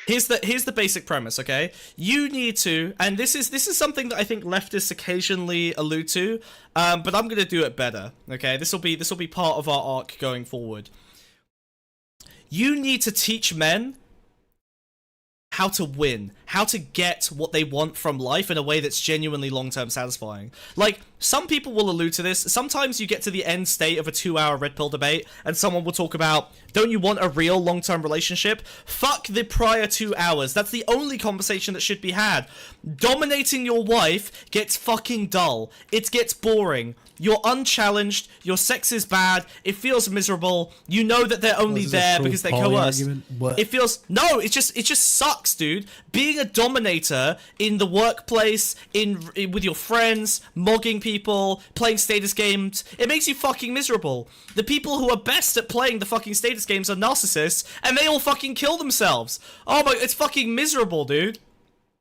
Here's the basic premise, okay? You need to, and this is something that I think leftists occasionally allude to, but I'm gonna do it better, okay? This will be part of our arc going forward. You need to teach men how to win, how to get what they want from life in a way that's genuinely long-term satisfying. Like, some people will allude to this. Sometimes you get to the end state of a 2-hour red pill debate, and someone will talk about, don't you want a real long-term relationship? Fuck the prior 2 hours. That's the only conversation that should be had. Dominating your wife gets fucking dull. It gets boring. You're unchallenged, your sex is bad, it feels miserable, you know that they're only there because they're coerced. It feels, no, it just sucks, dude. Being a dominator in the workplace, with your friends, mogging people, playing status games, it makes you fucking miserable. The people who are best at playing the fucking status games are narcissists, and they all fucking kill themselves. Oh my, it's fucking miserable, dude.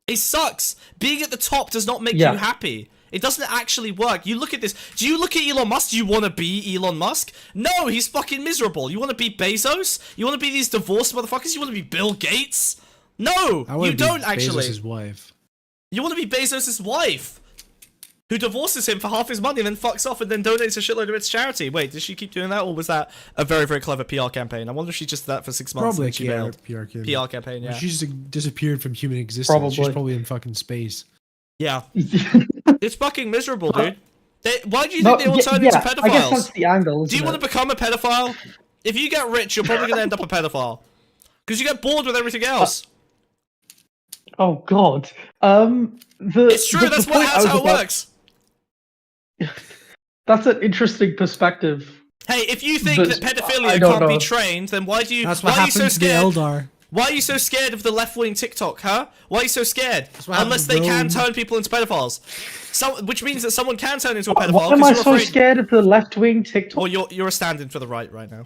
It sucks. Being at the top does not make you happy. It doesn't actually work. You look at this. Do you look at Elon Musk? Do you want to be Elon Musk? No, he's fucking miserable. You want to be Bezos? You want to be these divorced motherfuckers? You want to be Bill Gates? No, you don't actually. Bezos' wife. You want to be Bezos' wife, who divorces him for half his money and then fucks off and then donates a shitload of its charity. Wait, did she keep doing that, or was that a very, very clever PR campaign? I wonder if she just did that for 6 months. Probably and she bailed. PR campaign, yeah. She just disappeared from human existence. She's probably in fucking space. Yeah. It's fucking miserable, dude. Why do you think they all turn into pedophiles? I guess that's the angle. Do you want to become a pedophile? If you get rich, you're probably going to end up a pedophile. Because you get bored with everything else. Oh God. It's true. That's how it works. That's an interesting perspective. Hey, if you think that pedophilia don't can't be know. trained, then why do you? That's why what are you so happened to the scared? Eldar. Why are you so scared of the left-wing TikTok, huh? Why are you so scared? what Unless they happened to can Rome. turn people into pedophiles. Which means that someone can turn into a pedophile. Why am 'cause I you're so afraid- scared of the left wing TikTok? Well, you're a stand-in for the right now.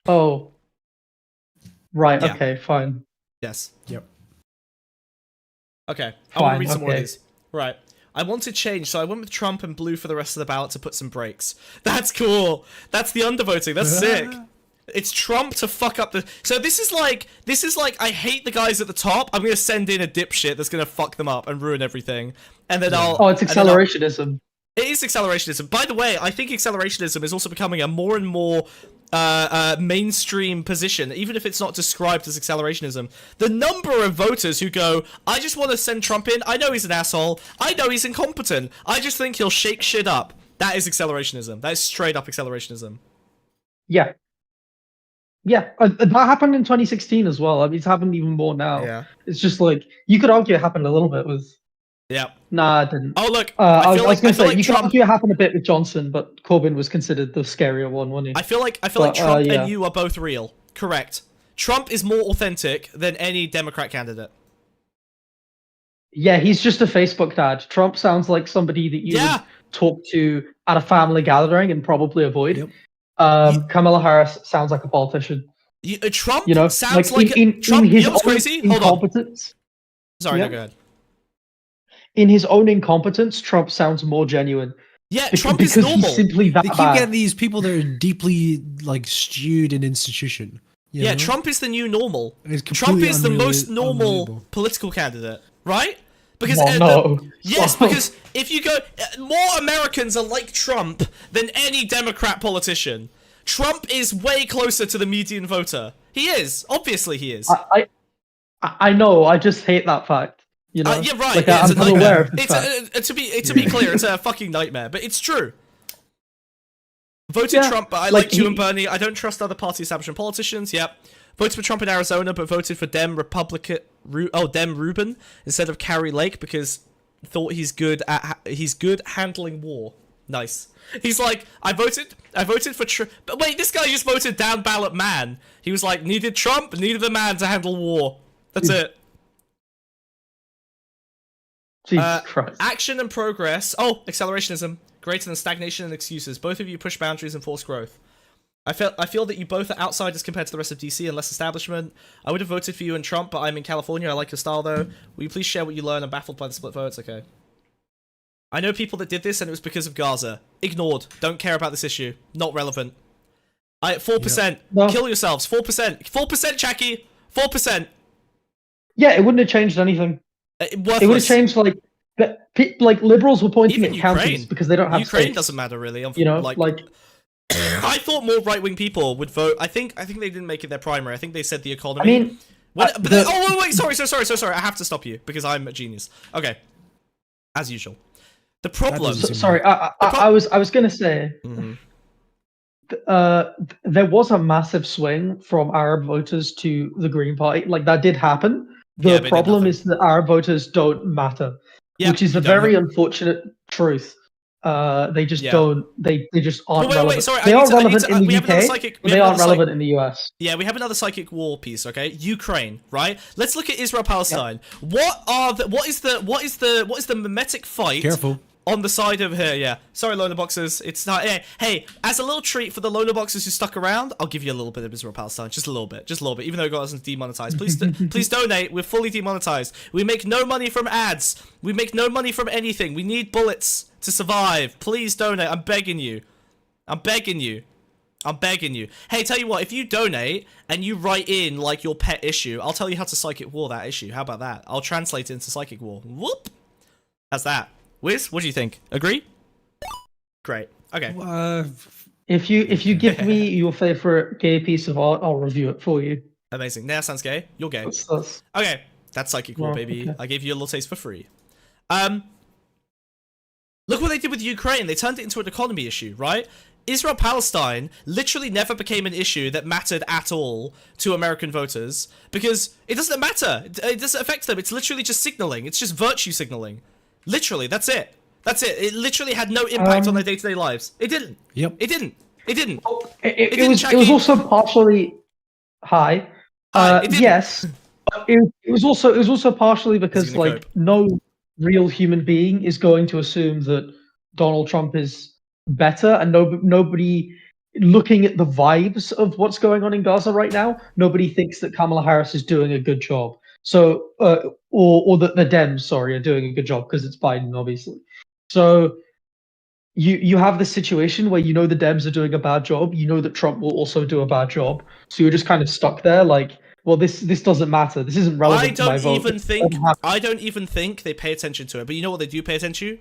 Oh. Right. Yeah. Okay. Fine. Yes. Yep. Okay. I want to Fine, read some more of okay. these. Right. I wanted change, so I went with Trump and blue for the rest of the ballot to put some brakes. That's cool. That's the undervoting. That's sick. It's Trump to fuck up the. So this is like I hate the guys at the top. I'm gonna send in a dipshit that's gonna fuck them up and ruin everything, and then I'll. Oh, it's and then I'll- accelerationism. It is accelerationism. By the way, I think accelerationism is also becoming a more and more mainstream position, even if it's not described as accelerationism. The number of voters who go, I just want to send Trump in. I know he's an asshole. I know he's incompetent. I just think he'll shake shit up. That is accelerationism. That is straight up accelerationism. Yeah. Yeah, that happened in 2016 as well. I mean, it's happened even more now. Yeah. It's just like you could argue it happened a little bit with. Yeah. Nah, it didn't. Oh look, I I was feel going to say like you could Trump. argue it happened a bit with Johnson, but Corbyn was considered the scarier one, wasn't he? I feel like Trump yeah. and you are both real. Correct. Trump is more authentic than any Democrat candidate. Yeah, he's just a Facebook dad. Trump sounds like somebody that you Yeah. would talk to at a family gathering and probably avoid. Yep. Kamala Harris sounds like a politician. Trump You know, sounds like like in Trump. his You know what's own crazy? Hold on. incompetence. Sorry, Yeah. no, go ahead. In his own incompetence, Trump sounds more genuine. Yeah, Because Trump is he's normal. simply that They keep bad. getting these people that are deeply like stewed in institution. you Yeah, know? Trump is the new normal. It's Trump completely is the most normal unbelievable. political candidate, right? Because Well, no. yes, Stop. because if you go, more Americans are like Trump than any Democrat politician. Trump is way closer to the median voter. He is. Obviously, he is. I know. I just hate that fact. You know. Yeah, right. Like, yeah, it's I'm a aware nightmare. of this It's fact. to be clear, it's a fucking nightmare. But it's true. Voted Yeah, Trump, but I like like you he- and Bernie. I don't trust other party establishment politicians. Yep. Voted for Trump in Arizona, but voted for Dem Rubin instead of Carrie Lake because thought he's good handling war. Nice. He's like, I voted for but wait, this guy just voted down ballot man. He was like, needed Trump, needed a man to handle war. That's it. Jesus Christ. Action and progress. Oh, accelerationism. Greater than stagnation and excuses. Both of you push boundaries and force growth. I feel that you both are outsiders compared to the rest of DC and less establishment. I would have voted for you and Trump, but I'm in California. I like your style, though. Will you please share what you learn? I'm baffled by the split votes. Okay. I know people that did this, and it was because of Gaza. Ignored. Don't care about this issue. Not relevant. 4%. No. Kill yourselves. 4%. 4%, Jackie. 4%. Yeah, it wouldn't have changed anything. Worthless. It would have changed like liberals were pointing Even at counties Ukraine. because they don't have Ukraine states, doesn't matter, really. You know, like I thought more right-wing people would vote. I think they didn't make it their primary. I think they said the economy. I mean, wait, sorry. I have to stop you because I'm a genius. Okay, as usual. The problem. doesn't seem sorry, I was gonna say, Mhm. there was a massive swing from Arab voters to the Green Party. Like that did happen. Yeah, The but it did problem nothing. is that Arab voters don't matter, Yeah, which is you a don't very have- unfortunate truth. They just Yeah. don't. They just aren't Wait, relevant. sorry, they I are need to- relevant in we the have another UK, psychic- but we they have aren't another relevant in the US. Yeah, we have another psychic war piece. Okay, Ukraine, right? Let's look at Israel Palestine. What is the mimetic fight? Careful. On the side of here, yeah. Sorry, loner boxers. It's not. Hey, as a little treat for the loner boxers who stuck around, I'll give you a little bit of Israel Palestine, just a little bit, even though it got us demonetized. Please, please donate. We're fully demonetized. We make no money from ads. We make no money from anything. We need bullets to survive. Please donate. I'm begging you. I'm begging you. I'm begging you. Hey, tell you what, if you donate and you write in like your pet issue, I'll tell you how to psychic war that issue. How about that? I'll translate it into psychic war. Whoop. How's that? Wiz, what do you think? Agree? Great. Okay. If you give me your favorite gay piece of art, I'll review it for you. Amazing. Now sounds gay. You're gay. That's Okay. That's psychic war, Well, baby. okay. I gave you a little taste for free. Look what they did with Ukraine. They turned it into an economy issue, right? Israel-Palestine literally never became an issue that mattered at all to American voters because it doesn't matter. It doesn't affect them. It's literally just signaling. It's just virtue signaling. Literally, that's it. That's it. It literally had no impact on their day-to-day lives. It didn't. Yep. It didn't. It didn't. It was also partially hi. Yes. It was also partially because like no real human being is going to assume that Donald Trump is better, and nobody looking at the vibes of what's going on in Gaza right now, nobody thinks that Kamala Harris is doing a good job. So, or that the Dems, are doing a good job because it's Biden, obviously. So, you have this situation where you know the Dems are doing a bad job, you know that Trump will also do a bad job, so you're just kind of stuck there, like, well, this doesn't matter. This isn't relevant to my vote. I don't even think they pay attention to it. But you know what they do pay attention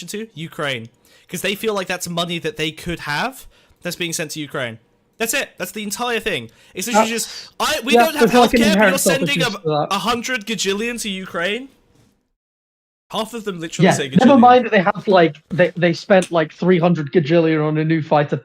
to? Ukraine. Because they feel like that's money that they could have that's being sent to Ukraine. That's it. That's the entire thing. It's literally we don't have healthcare, but you're sending 100 gajillion to Ukraine. Half of them literally say gajillion. Never mind that they have like they spent like 300 gajillion on a new fighter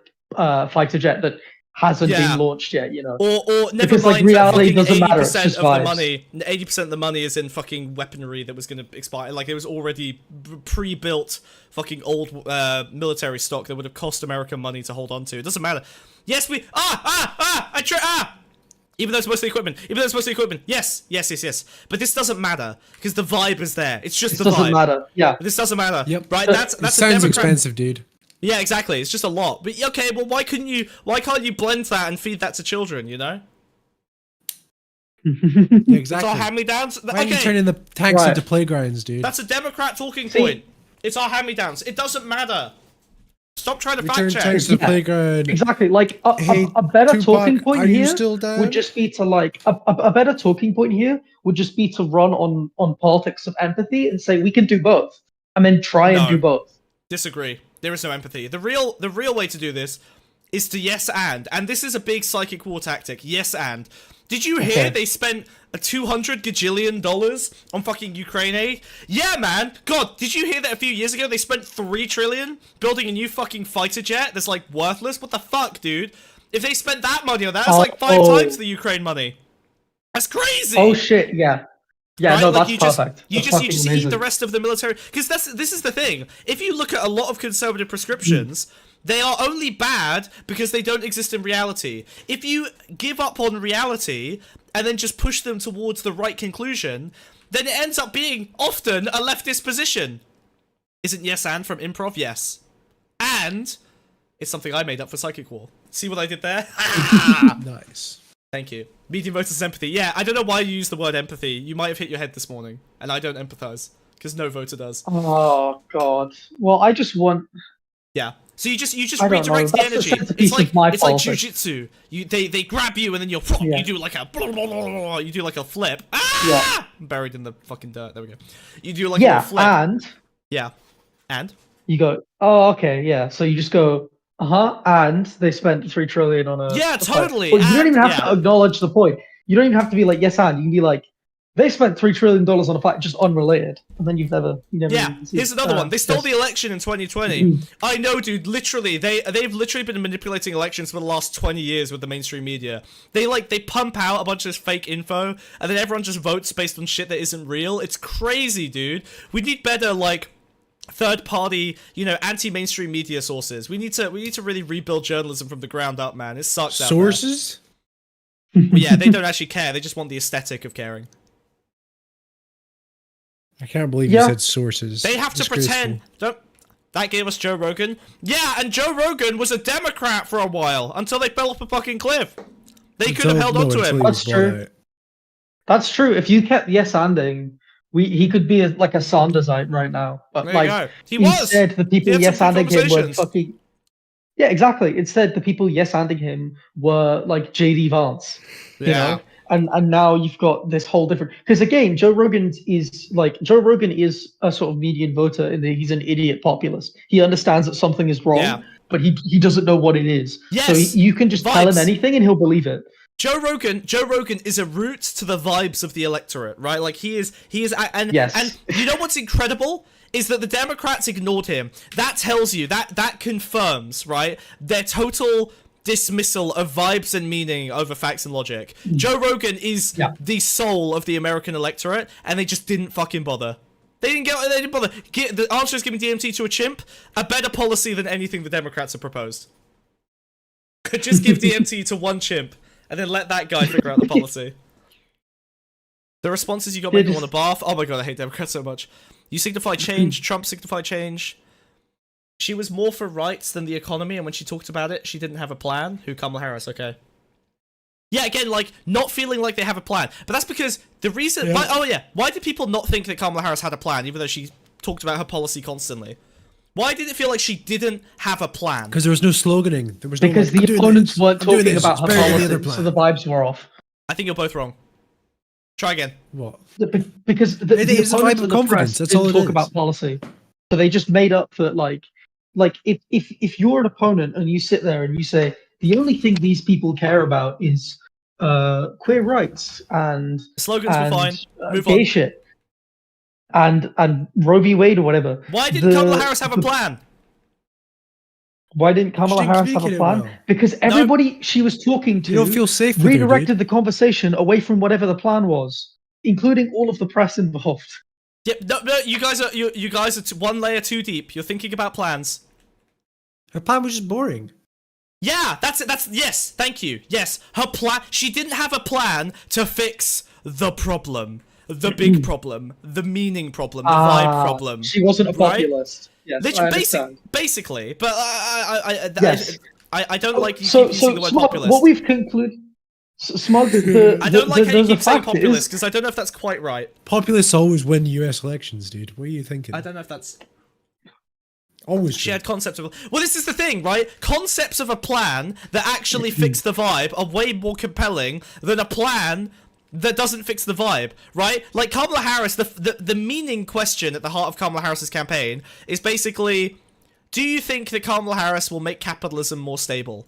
jet that hasn't been launched yet, you know. Or never because, mind, like, reality that doesn't matter. 80% of the money, 80% of the money is in fucking weaponry that was going to expire. Like, it was already pre-built fucking old military stock that would have cost America money to hold on to. It doesn't matter. Yes, we even though it's mostly equipment. Yes. But this doesn't matter because the vibe is there. It's just the vibe. Doesn't matter. Yeah. This doesn't matter. Yep. Right? That's it sounds expensive, dude. Yeah, exactly. It's just a lot. But okay, well, why can't you blend that and feed that to children, you know? Exactly. It's our hand-me-downs. Why are you turning the tanks into playgrounds, dude? That's a Democrat talking point. It's our hand-me-downs. It doesn't matter. Stop trying to fact check. Tanks to the playground. Exactly. Like a better talking point here would just be to like a better talking point here would just be to run on politics of empathy and say we can do both, and then try and do both. Disagree. There is no empathy. The real way to do this is to yes and this is a big psychic war tactic. Yes and. Did you hear they spent a $200 gajillion on fucking Ukraine aid? Yeah, man. God, did you hear that a few years ago they spent $3 trillion building a new fucking fighter jet that's like worthless? What the fuck, dude? If they spent that money on that, that's like 5 times the Ukraine money. That's crazy. Oh shit, yeah. Yeah, right? No, like that's perfect. You just eat the rest of the military, because this is the thing. If you look at a lot of conservative prescriptions, they are only bad because they don't exist in reality. If you give up on reality and then just push them towards the right conclusion, then it ends up being often a leftist position. Isn't yes and from improv? Yes. And it's something I made up for Psychic War. See what I did there? Nice. Thank you. Medium voters empathy. Yeah, I don't know why you use the word empathy. You might have hit your head this morning, and I don't empathize because no voter does. Oh god. Well, I just want. Yeah. So you just redirect the energy. It's like jujitsu. They grab you and then you do like a flip. Ah! Yeah. I'm buried in the fucking dirt. There we go. You do like a flip. And you go. Oh, okay. Yeah. So you just go. And they spent $3 trillion on a. Yeah, totally. Well, you don't even have to acknowledge the point. You don't even have to be like yes and. You can be like, they spent $3 trillion on a fight, just unrelated, and then you never. Yeah, here's another one. They stole the election in 2020. I know, dude. Literally, they've literally been manipulating elections for the last 20 years with the mainstream media. They pump out a bunch of fake info, and then everyone just votes based on shit that isn't real. It's crazy, dude. We need better third-party, anti-mainstream media sources. We need to really rebuild journalism from the ground up, man. It sucks. Sources? But yeah, they don't actually care. They just want the aesthetic of caring. I can't believe you said sources. They have to pretend. That gave us Joe Rogan. Yeah, and Joe Rogan was a Democrat for a while until they fell off a fucking cliff. They could have held on to him. That's true. That's true. If you kept yes-anding, he could be like a Sandersite right now. But there you go. He instead, the people yes-anding him were fucking. Yeah, exactly. Instead, the people yes-anding him were like JD Vance. You know? And now you've got this whole different, because again, Joe Rogan is a sort of median voter in that he's an idiot populist. He understands that something is wrong, but he doesn't know what it is. Yes. So you can just tell him anything and he'll believe it. Joe Rogan is a route to the vibes of the electorate, right? Like he is, and you know what's incredible is that the Democrats ignored him. That tells you, that confirms, right, their total dismissal of vibes and meaning over facts and logic. Joe Rogan is the soul of the American electorate, and they just didn't fucking bother. They didn't bother. The answer is giving DMT to a chimp, a better policy than anything the Democrats have proposed. Could just give DMT to one chimp, and then let that guy figure out the policy. The responses you got made me want to barf. Oh my god, I hate Democrats so much. You signify change. Trump signified change. She was more for rights than the economy, and when she talked about it, she didn't have a plan. Who? Kamala Harris, okay. Yeah, again, like, not feeling like they have a plan. But that's because the reason... Why did people not think that Kamala Harris had a plan, even though she talked about her policy constantly? Why did it feel like she didn't have a plan? Because there was no sloganing. There was because no, the opponents weren't talking about her policy, the so the vibes were off. I think you're both wrong. Try again. What? Because the opponents of the press didn't talk about policy. So they just made up for, like if you're an opponent and you sit there and you say the only thing these people care about is queer rights and slogans were fine. Move gay on. shit and Roe v. Wade or whatever. Why didn't Kamala Harris have a plan? Why didn't Kamala Harris have a plan? Well. Because everybody she was talking to you don't feel safe with redirected the conversation away from whatever the plan was, including all of the press involved. Yeah, no, you guys are one layer too deep. You're thinking about plans. Her plan was just boring. Yeah, that's it. Yes, thank you. Yes, her plan. She didn't have a plan to fix the problem, the big problem, the meaning problem, the vibe problem. She wasn't a populist. Right? Yes, basically, but I don't like you keep using the word Smug, populist. What we've concluded. Smug, I don't like how you keep saying populist because I don't know if that's quite right. Populists always win US elections, dude. What are you thinking? I don't know if that's... Always she had concepts of... Well, this is the thing, right? Concepts of a plan that actually fix the vibe are way more compelling than a plan that doesn't fix the vibe, right? Like Kamala Harris, the meaning question at the heart of Kamala Harris's campaign is basically, do you think that Kamala Harris will make capitalism more stable?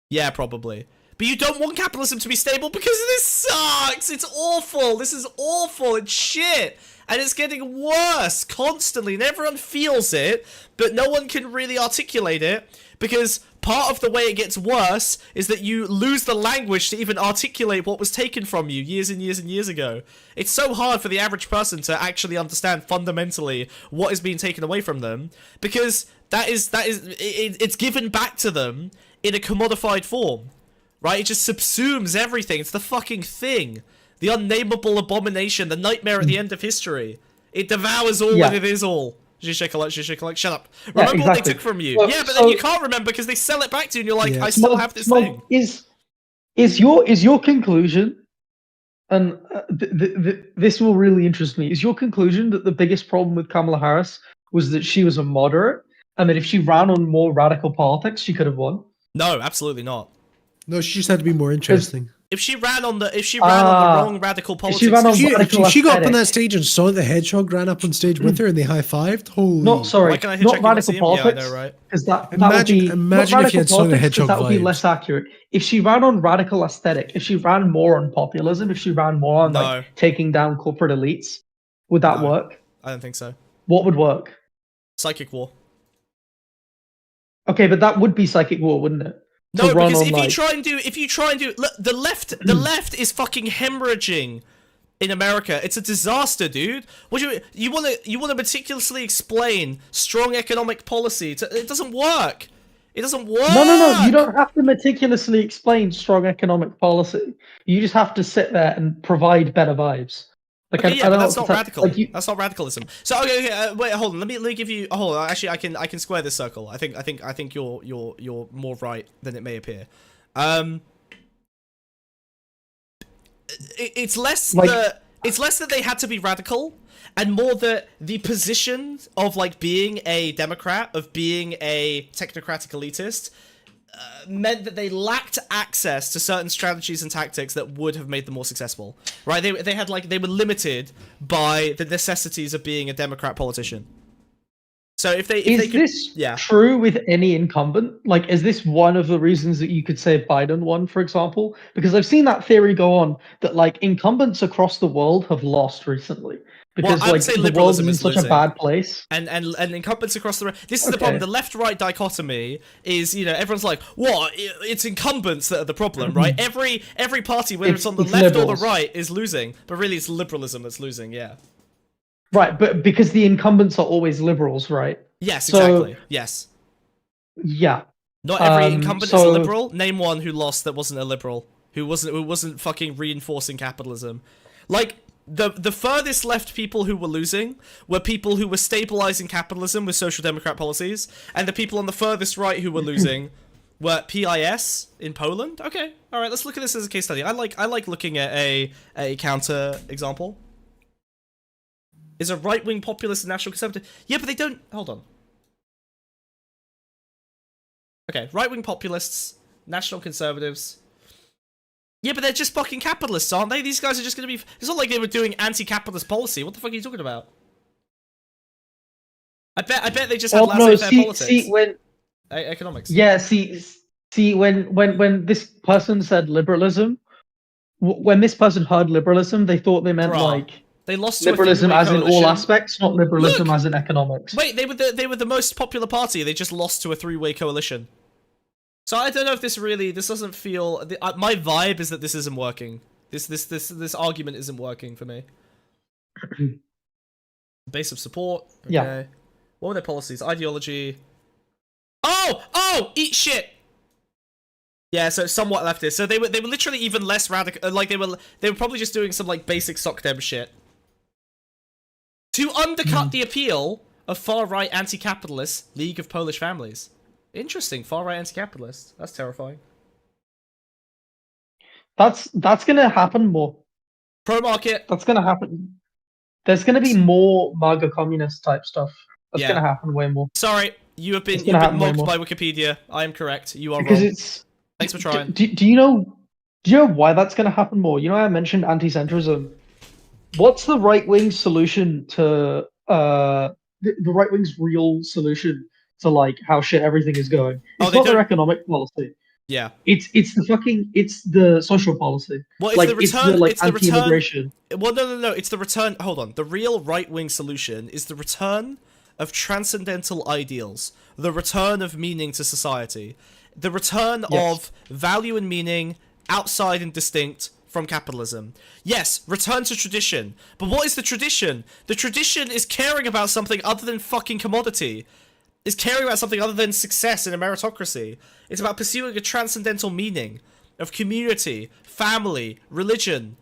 Yeah, probably. But you don't want capitalism to be stable because this sucks! It's awful! This is awful! It's shit! And it's getting worse constantly, and everyone feels it, but no one can really articulate it, because part of the way it gets worse is that you lose the language to even articulate what was taken from you years and years and years ago. It's so hard for the average person to actually understand fundamentally what is being taken away from them, because it's given back to them in a commodified form, right? It just subsumes everything. It's the fucking thing. The unnameable abomination, the nightmare at the end of history. It devours all and it is all. Shut up. Remember what they took from you. Well, but then you can't remember because they sell it back to you and you're like, I still have this thing. Is your conclusion, and this will really interest me, is your conclusion that the biggest problem with Kamala Harris was that she was a moderate, and that if she ran on more radical politics, she could have won? No, absolutely not. No, she just had to be more interesting. If she ran on the wrong radical politics, if she got up on that stage and saw the hedgehog ran up on stage with her and they high-fived, holy... Not radical politics, know, right? Because that imagine if you had sung the hedgehog that would be less accurate. If she ran on radical aesthetic, if she ran more on populism, if she ran more on like taking down corporate elites, would that work? I don't think so. What would work? Psychic war. Okay, but that would be psychic war, wouldn't it? No, because if you try and do look, the left is fucking hemorrhaging in America. It's a disaster, dude. What do you want to meticulously explain strong economic policy? It doesn't work. It doesn't work. No. You don't have to meticulously explain strong economic policy. You just have to sit there and provide better vibes. Like, okay, but that's not radical. That's not radicalism. So okay, wait, hold on. Let me give you. Hold on. Actually, I can square this circle. I think you're more right than it may appear. It's less that they had to be radical, and more that the position of like being a Democrat, of being a technocratic elitist, meant that they lacked access to certain strategies and tactics that would have made them more successful. Right? They were limited by the necessities of being a Democrat politician. So if they Is this true with any incumbent? Like, is this one of the reasons that you could say Biden won, for example? Because I've seen that theory go on that like incumbents across the world have lost recently because I would like say the world is liberalism in is such losing. a bad place. And incumbents across the this is the problem. The left-right dichotomy is, you know, everyone's like, what? It's incumbents that are the problem, right? Every party, whether it's on the left or the right, is losing, but really it's liberalism that's losing. Yeah. Right, but because the incumbents are always liberals, right? Yes, exactly. Yes. Yeah. Not every incumbent is a liberal. Name one who lost that wasn't a liberal, who wasn't fucking reinforcing capitalism. Like the furthest left people who were losing were people who were stabilizing capitalism with social democrat policies, and the people on the furthest right who were losing were PIS in Poland. Okay, all right, let's look at this as a case study. I like looking at a counter example. Is a right-wing populist and national conservative? Yeah, but they don't... Hold on. Okay, right-wing populists, national conservatives. Yeah, but they're just fucking capitalists, aren't they? These guys are just going to be... It's not like they were doing anti-capitalist policy. What the fuck are you talking about? I bet they just had laissez-faire politics. See, when... Economics. Yeah, see, when this person said liberalism, when this person heard liberalism, they thought they meant like... They lost liberalism to a as in all aspects, not liberalism as in economics. Wait, they were the most popular party. They just lost to a three-way coalition. So I don't know if this doesn't feel. My vibe is that this isn't working. This argument isn't working for me. Base of support. Okay. Yeah. What were their policies? Ideology. Oh, eat shit. Yeah, so somewhat leftist. So they were literally even less radical. Like they were probably just doing some like basic sock dem shit. To undercut the appeal of far-right anti-capitalist League of Polish Families. Interesting, far-right anti-capitalist. That's terrifying. That's gonna happen more. Pro-market. That's gonna happen. There's gonna be more MAGA communist type stuff. That's gonna happen way more. Sorry, you've been mocked by Wikipedia. I am correct. You are because wrong. Thanks for trying. Do you know why that's gonna happen more? You know, I mentioned anti-centrism. What's the right wing's solution to the right wing's real solution to like how shit everything is going? It's not their economic policy. Yeah. It's the social policy. Well, it's like the return. it's the anti-immigration. Well, no. It's the return. Hold on. The real right wing solution is the return of transcendental ideals, the return of meaning to society, the return of value and meaning outside and distinct from capitalism. Yes, return to tradition. But what is the tradition? The tradition is caring about something other than fucking commodity. Is caring about something other than success in a meritocracy. It's about pursuing a transcendental meaning of community, family, religion,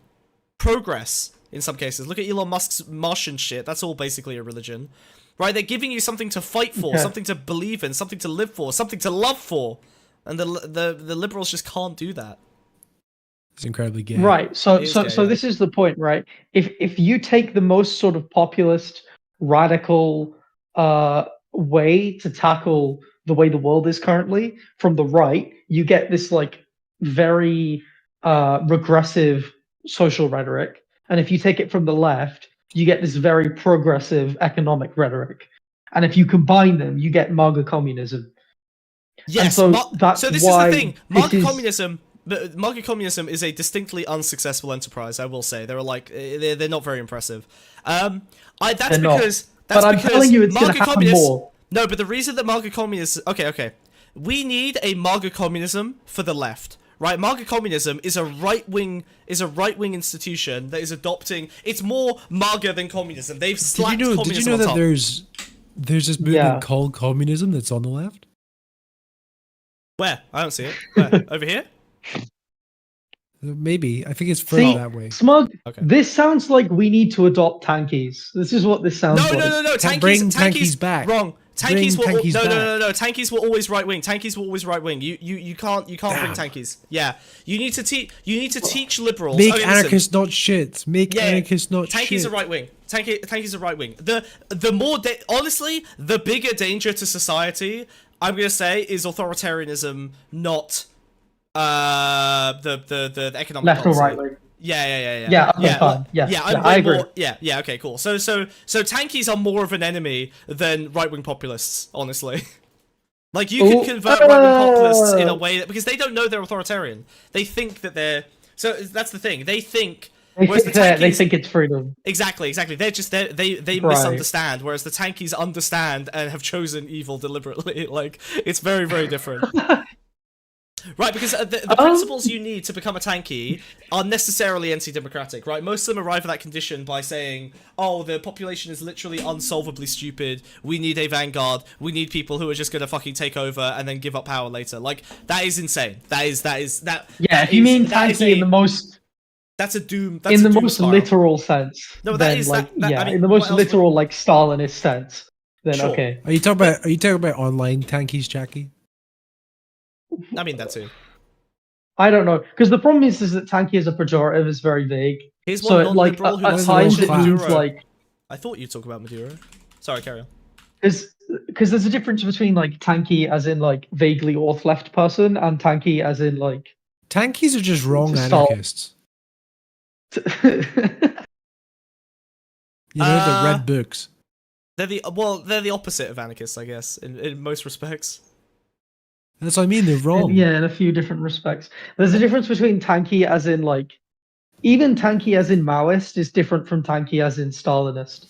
progress, in some cases. Look at Elon Musk's Martian shit. That's all basically a religion. Right? They're giving you something to fight for, something to believe in, something to live for, something to love for. And the liberals just can't do that. It's incredibly gay. Right. So this is the point, right? If you take the most sort of populist, radical way to tackle the way the world is currently from the right, you get this like very regressive social rhetoric. And if you take it from the left, you get this very progressive economic rhetoric. And if you combine them, you get MAGA communism. Yes, so this is the thing. MAGA communism is a distinctly unsuccessful enterprise. I will say they're like they're not very impressive. I'm telling you, it's going to happen more. No, but the reason that MAGA communism. Okay. We need a MAGA communism for the left, right? MAGA communism is a right wing institution that is adopting. It's more MAGA than communism. They've slapped communism on top. Did you know that there's this movement called communism that's on the left? Where? I don't see it. Where? Over here? Maybe. I think it's further that way. Smug, this sounds like we need to adopt tankies. This is what this sounds like. No. Bring tankies back. Wrong. Tankies were no. Tankies were always right wing. Tankies were always right wing. You can't bring tankies. Yeah. You need to teach liberals. Make anarchists not shit. Anarchists not shit. Tankies are right wing. Tankies are right wing. The more honestly, the bigger danger to society, I'm gonna say, is authoritarianism, not the economic left policy. or right wing. Yeah, okay, fine. Yeah, I'm I way agree. more. Yeah. Okay, cool. So tankies are more of an enemy than right-wing populists, honestly. Like, you can convert right-wing populists in a way that, because they don't know they're authoritarian. They think that they're. So that's the thing. They think. They think it's freedom. Exactly. They misunderstand, whereas the tankies understand and have chosen evil deliberately. Like, it's very, very different. Right, because the principles you need to become a tanky are necessarily anti-democratic, right? Most of them arrive at that condition by saying, oh, the population is literally unsolvably stupid, we need a vanguard, we need people who are just gonna fucking take over and then give up power later. Like, that is insane. Yeah, if you mean tanky in the most... That's a doom. In the most literal sense. No, that is like, yeah, I mean, in the most literal, like, Stalinist sense. Then sure. Okay. Are you talking about online tankies, Jackie? I mean that too. I don't know, because the problem is that tanky as a pejorative is very vague. Here's one non-liberal who at times it means like. I thought you'd talk about Maduro. Sorry, carry on. Because there's a difference between like tanky as in like vaguely orth left person and tanky as in like. Tankies are just wrong anarchists. You know, the red books. They're the opposite of anarchists, I guess, in most respects. That's what I mean, they're wrong. Yeah, in a few different respects. There's a difference between tanky as in like, even tanky as in Maoist is different from tanky as in Stalinist.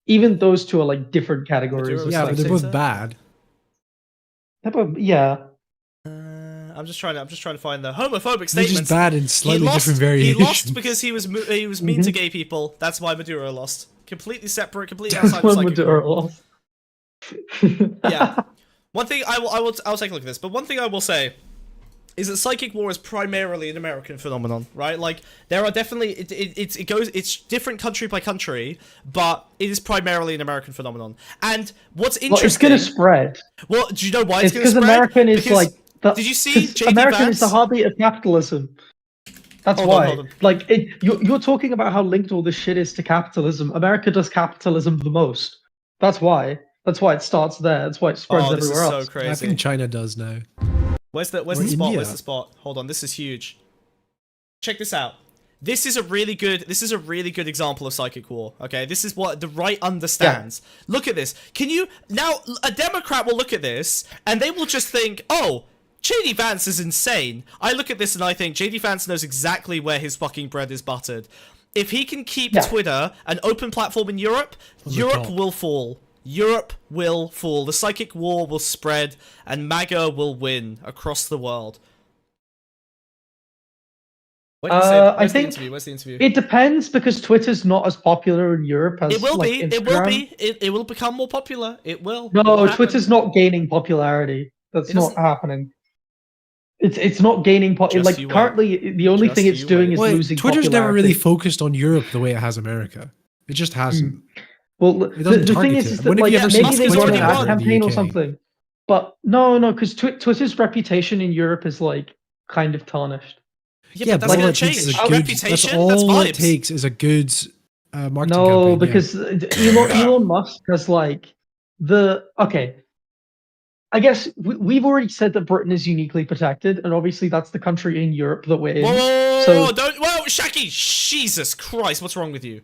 Even those two are like different categories. Yeah, but they're both bad. Yeah. I'm just trying to find the homophobic statements. They're just bad in slightly different variations. He lost because he was mean to gay people. That's why Maduro lost. Completely separate, completely outside the psychic. Maduro lost. Yeah. One thing I'll take a look at this, but one thing I will say is that psychic war is primarily an American phenomenon, right? Like, there are definitely it's different country by country, but it is primarily an American phenomenon. And what's interesting, well, it's gonna spread. Well, do you know why it's gonna spread? Because American is like did you see JD American Vance? is the heartbeat of capitalism. That's why. Hold on. Like, you're talking about how linked all this shit is to capitalism. America does capitalism the most. That's why. That's why it starts there. That's why it spreads everywhere else. This is so crazy. I think China does now. Where's the spot? India. Where's the spot? Hold on, this is huge. Check this out. This is a really good example of psychic war. Okay, this is what the right understands. Yeah. Look at this. Now a Democrat will look at this and they will just think, oh, JD Vance is insane. I look at this and I think JD Vance knows exactly where his fucking bread is buttered. If he can keep Twitter an open platform in Europe, Europe will fall. Europe will fall. The psychic war will spread, and MAGA will win across the world. I think Where's the interview? It depends because Twitter's not as popular in Europe as it will like, be. Instagram. It will be. It will become more popular. It will. No, Twitter's not gaining popularity. That's not happening. It's not gaining popularity. Like currently, the only thing it's doing is losing. Twitter's never really focused on Europe the way it has America. It just hasn't. Well, the thing is that like, maybe they run an ad campaign or something. But no, because Twitter's reputation in Europe is like kind of tarnished. Yeah, but that's going to change. Our reputation, that's all it takes is a good marketing campaign. No, because Elon Musk has like I guess we've already said that Britain is uniquely protected, and obviously that's the country in Europe that we're in. Whoa, Shaki, Jesus Christ, what's wrong with you?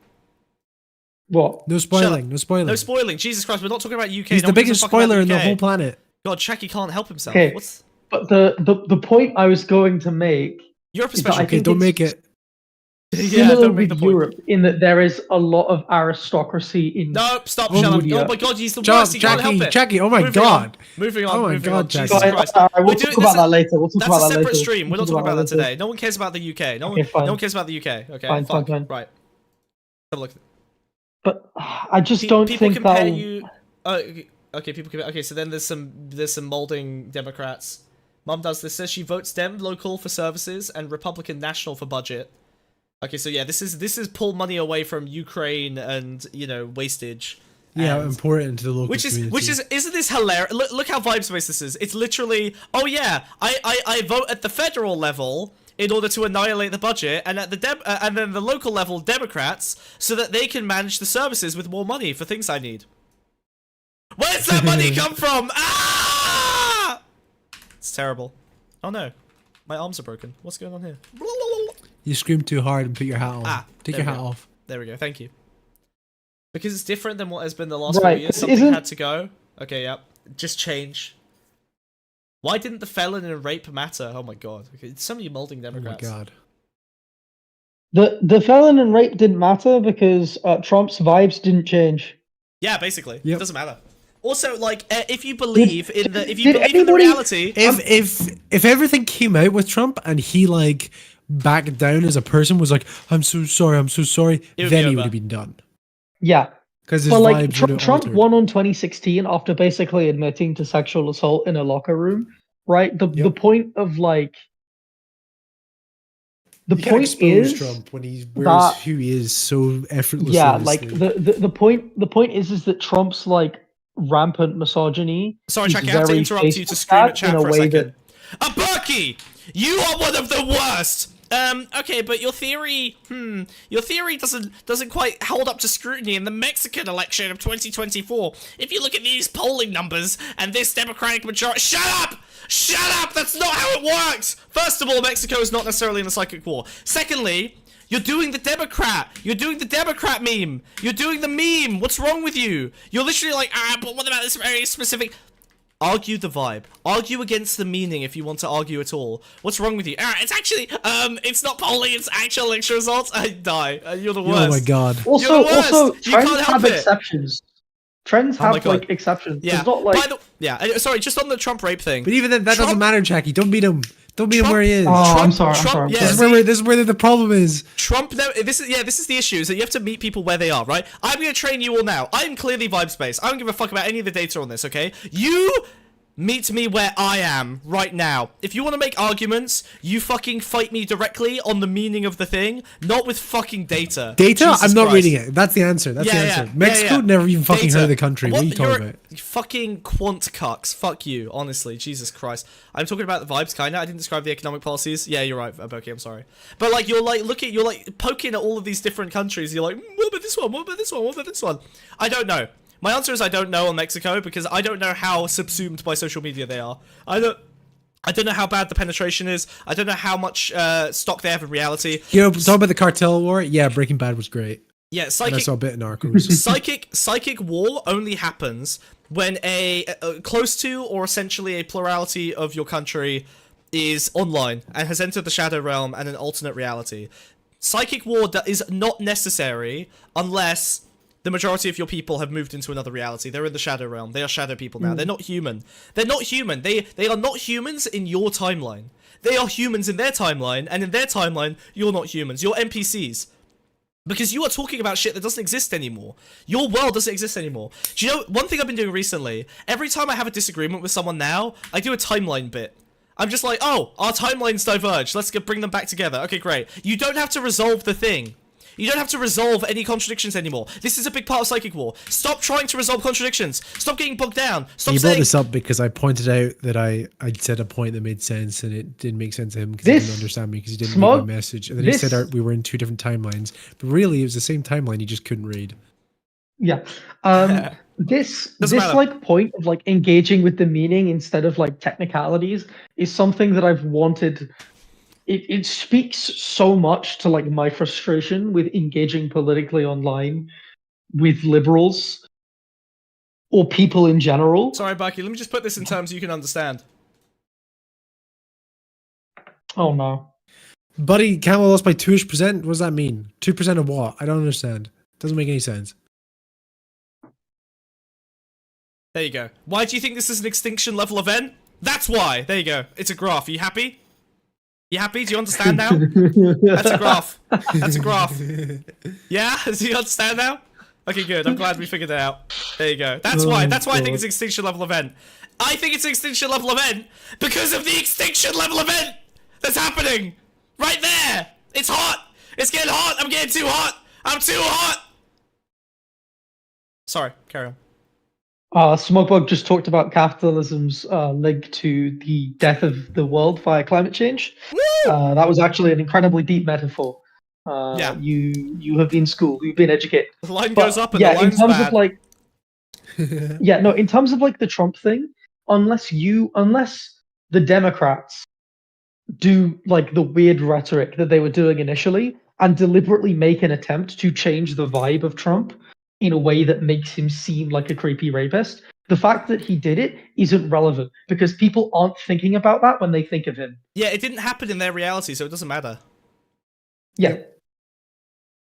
What? No spoiling. No spoiling. Jesus Christ, we're not talking about UK. He's the biggest spoiler in the whole planet. God, Shaki can't help himself. Okay, but the point I was going to make. Europe is special. Okay, don't make it. Similar with Europe, in that there is a lot of aristocracy in. No, stop! Shut up! Oh my God, he's the worst. He can't help it. Jackie, oh my God! Moving on. Oh my God, Jesus Jackie. Christ. We'll talk about that later. That's a separate stream. We're not talking about that today. No one cares about the UK. No one cares about the UK. Okay, fine. Right. Have a look. But I just don't think people compare you. Okay, people compare. Okay, so then there's some molding Democrats. Mum does this. Says she votes Dem local for services and Republican national for budget. Okay, so yeah, this is pull money away from Ukraine and wastage. Yeah, important to the local community. Isn't this hilarious? Look how vibes-based this is. It's literally, oh yeah, I vote at the federal level in order to annihilate the budget, and at the and then the local level Democrats so that they can manage the services with more money for things I need. Where's that money come from? Ah! It's terrible. Oh no, my arms are broken. What's going on here? You scream too hard and put your hat on. Take there your we hat go. off. There we go. Thank you. Because it's different than what has been the last Right, few years. this Something isn't- had to go. Okay, yep. Just change. Why didn't the felon and rape matter? Oh my god. Okay, it's so many molding Oh my Democrats. god. The felon and rape didn't matter because Trump's vibes didn't change. Yeah, basically. It Yep. doesn't matter. Also, like, if you believe in the did the anybody- reality, If everything came out with Trump and he like backed down as a person, was like, I'm so sorry, It would then be he would over. have been done. Yeah. Because his But like vibes would have Trump altered. won on 2016 after basically admitting to sexual assault in a locker room, right? The Yep. point of like the You can't point expose is Trump when he wears that- who he is so effortlessly. yeah, on like stage. the point is that Trump's like rampant misogyny. sorry, is Jack, I have to very interrupt you to Facebook scream at in chat a for a way second. A Berkey! You are one of the worst! Okay, but your theory, your theory doesn't quite hold up to scrutiny in the Mexican election of 2024. If you look at these polling numbers and this Democratic majority— Shut up! Shut up! That's not how it works! First of all, Mexico is not necessarily in a psychic war. Secondly, you're doing the Democrat. You're doing the Democrat meme. You're doing the meme. What's wrong with you? You're literally like, but what about this very specific— Argue the vibe. Argue against the meaning if you want to argue at all. What's wrong with you? It's actually, it's not polling, it's actual election results. I die. You're the worst. Oh my god. Also, You're the worst. also, You trends can't help have it. exceptions. Trends Oh my have God. like exceptions. Yeah. It's not like By the, yeah. Sorry, just on the Trump rape thing. But even then, that Trump- doesn't matter, Jackie. Don't meet him. Don't meet him Trump- where he is. Oh, I'm Trump- sorry. I'm Trump- sorry. yeah, This is where the problem is. Trump, no, this is the issue, is that you have to meet people where they are, right? I'm going to train you all now. I'm clearly vibes based. I don't give a fuck about any of the data on this, okay? You meet me where I am right now. If you want to make arguments, you fucking fight me directly on the meaning of the thing, not with fucking data. Data? Jesus I'm not Christ. reading it. That's the answer. That's the answer. Mexico yeah. never even fucking Data. heard of the country. What are you talking You're about? a fucking quant cucks. Fuck you, honestly. Jesus Christ. I'm talking about the vibes, kinda. I didn't describe the economic policies. Yeah, you're right, Boki, I'm sorry. But like, you're like, you're like poking at all of these different countries. You're like, what about this one? What about this one? What about this one? I don't know. My answer is I don't know on Mexico because I don't know how subsumed by social media they are. I don't know how bad the penetration is. I don't know how much stock they have in reality. You know, talk about the cartel war. Yeah, Breaking Bad was great. Yeah, And I psychic saw a bit in Narcos. psychic war only happens when a close to or essentially a plurality of your country is online and has entered the shadow realm and an alternate reality. Psychic war is not necessary unless the majority of your people have moved into another reality. They're in the shadow realm. They are shadow people now. They're not human. They're not human. They are not humans in your timeline. They are humans in their timeline, and in their timeline, you're not humans. You're NPCs. Because you are talking about shit that doesn't exist anymore. Your world doesn't exist anymore. Do you know, one thing I've been doing recently, every time I have a disagreement with someone now, I do a timeline bit. I'm just like, oh, our timelines diverge. Let's bring them back together. Okay, great. You don't have to resolve the thing. You don't have to resolve any contradictions anymore. This is a big part of Psychic War. Stop trying to resolve contradictions. Stop getting bogged down. Stop You brought saying... this up because I pointed out that I'd said a point that made sense and it didn't make sense to him because he didn't understand me because he didn't read Smug- my message. And then he said we were in two different timelines. But really, it was the same timeline. You just couldn't read. Yeah. This matter. like point of like engaging with the meaning instead of like technicalities is something that I've wanted. It speaks so much to like my frustration with engaging politically online with liberals or people in general. Sorry, Bucky, let me just put this in terms you can understand. Oh no. Buddy, Camel lost by 2%. What does that mean? 2% of what? I don't understand. Doesn't make any sense. There you go. Why do you think this is an extinction level event? That's why. There you go. It's a graph. Are you happy? You happy? Do you understand now? That's a graph. That's a graph. Yeah? Do you understand now? Okay, good. I'm glad we figured it out. There you go. That's why. That's why I think it's an extinction level event. I think it's an extinction level event because of the extinction level event that's happening right there. It's hot. It's getting hot. I'm getting too hot. I'm too hot. Sorry. Carry on. Smokebug just talked about capitalism's link to the death of the world via climate change. That was actually an incredibly deep metaphor. Yeah. You have been schooled, you've been educated. The line But, goes up and yeah, the in line's terms bad. of like, in terms of like the Trump thing, unless the Democrats do like the weird rhetoric that they were doing initially and deliberately make an attempt to change the vibe of Trump in a way that makes him seem like a creepy rapist. The fact that he did it isn't relevant because people aren't thinking about that when they think of him. Yeah, it didn't happen in their reality, so it doesn't matter. Yeah.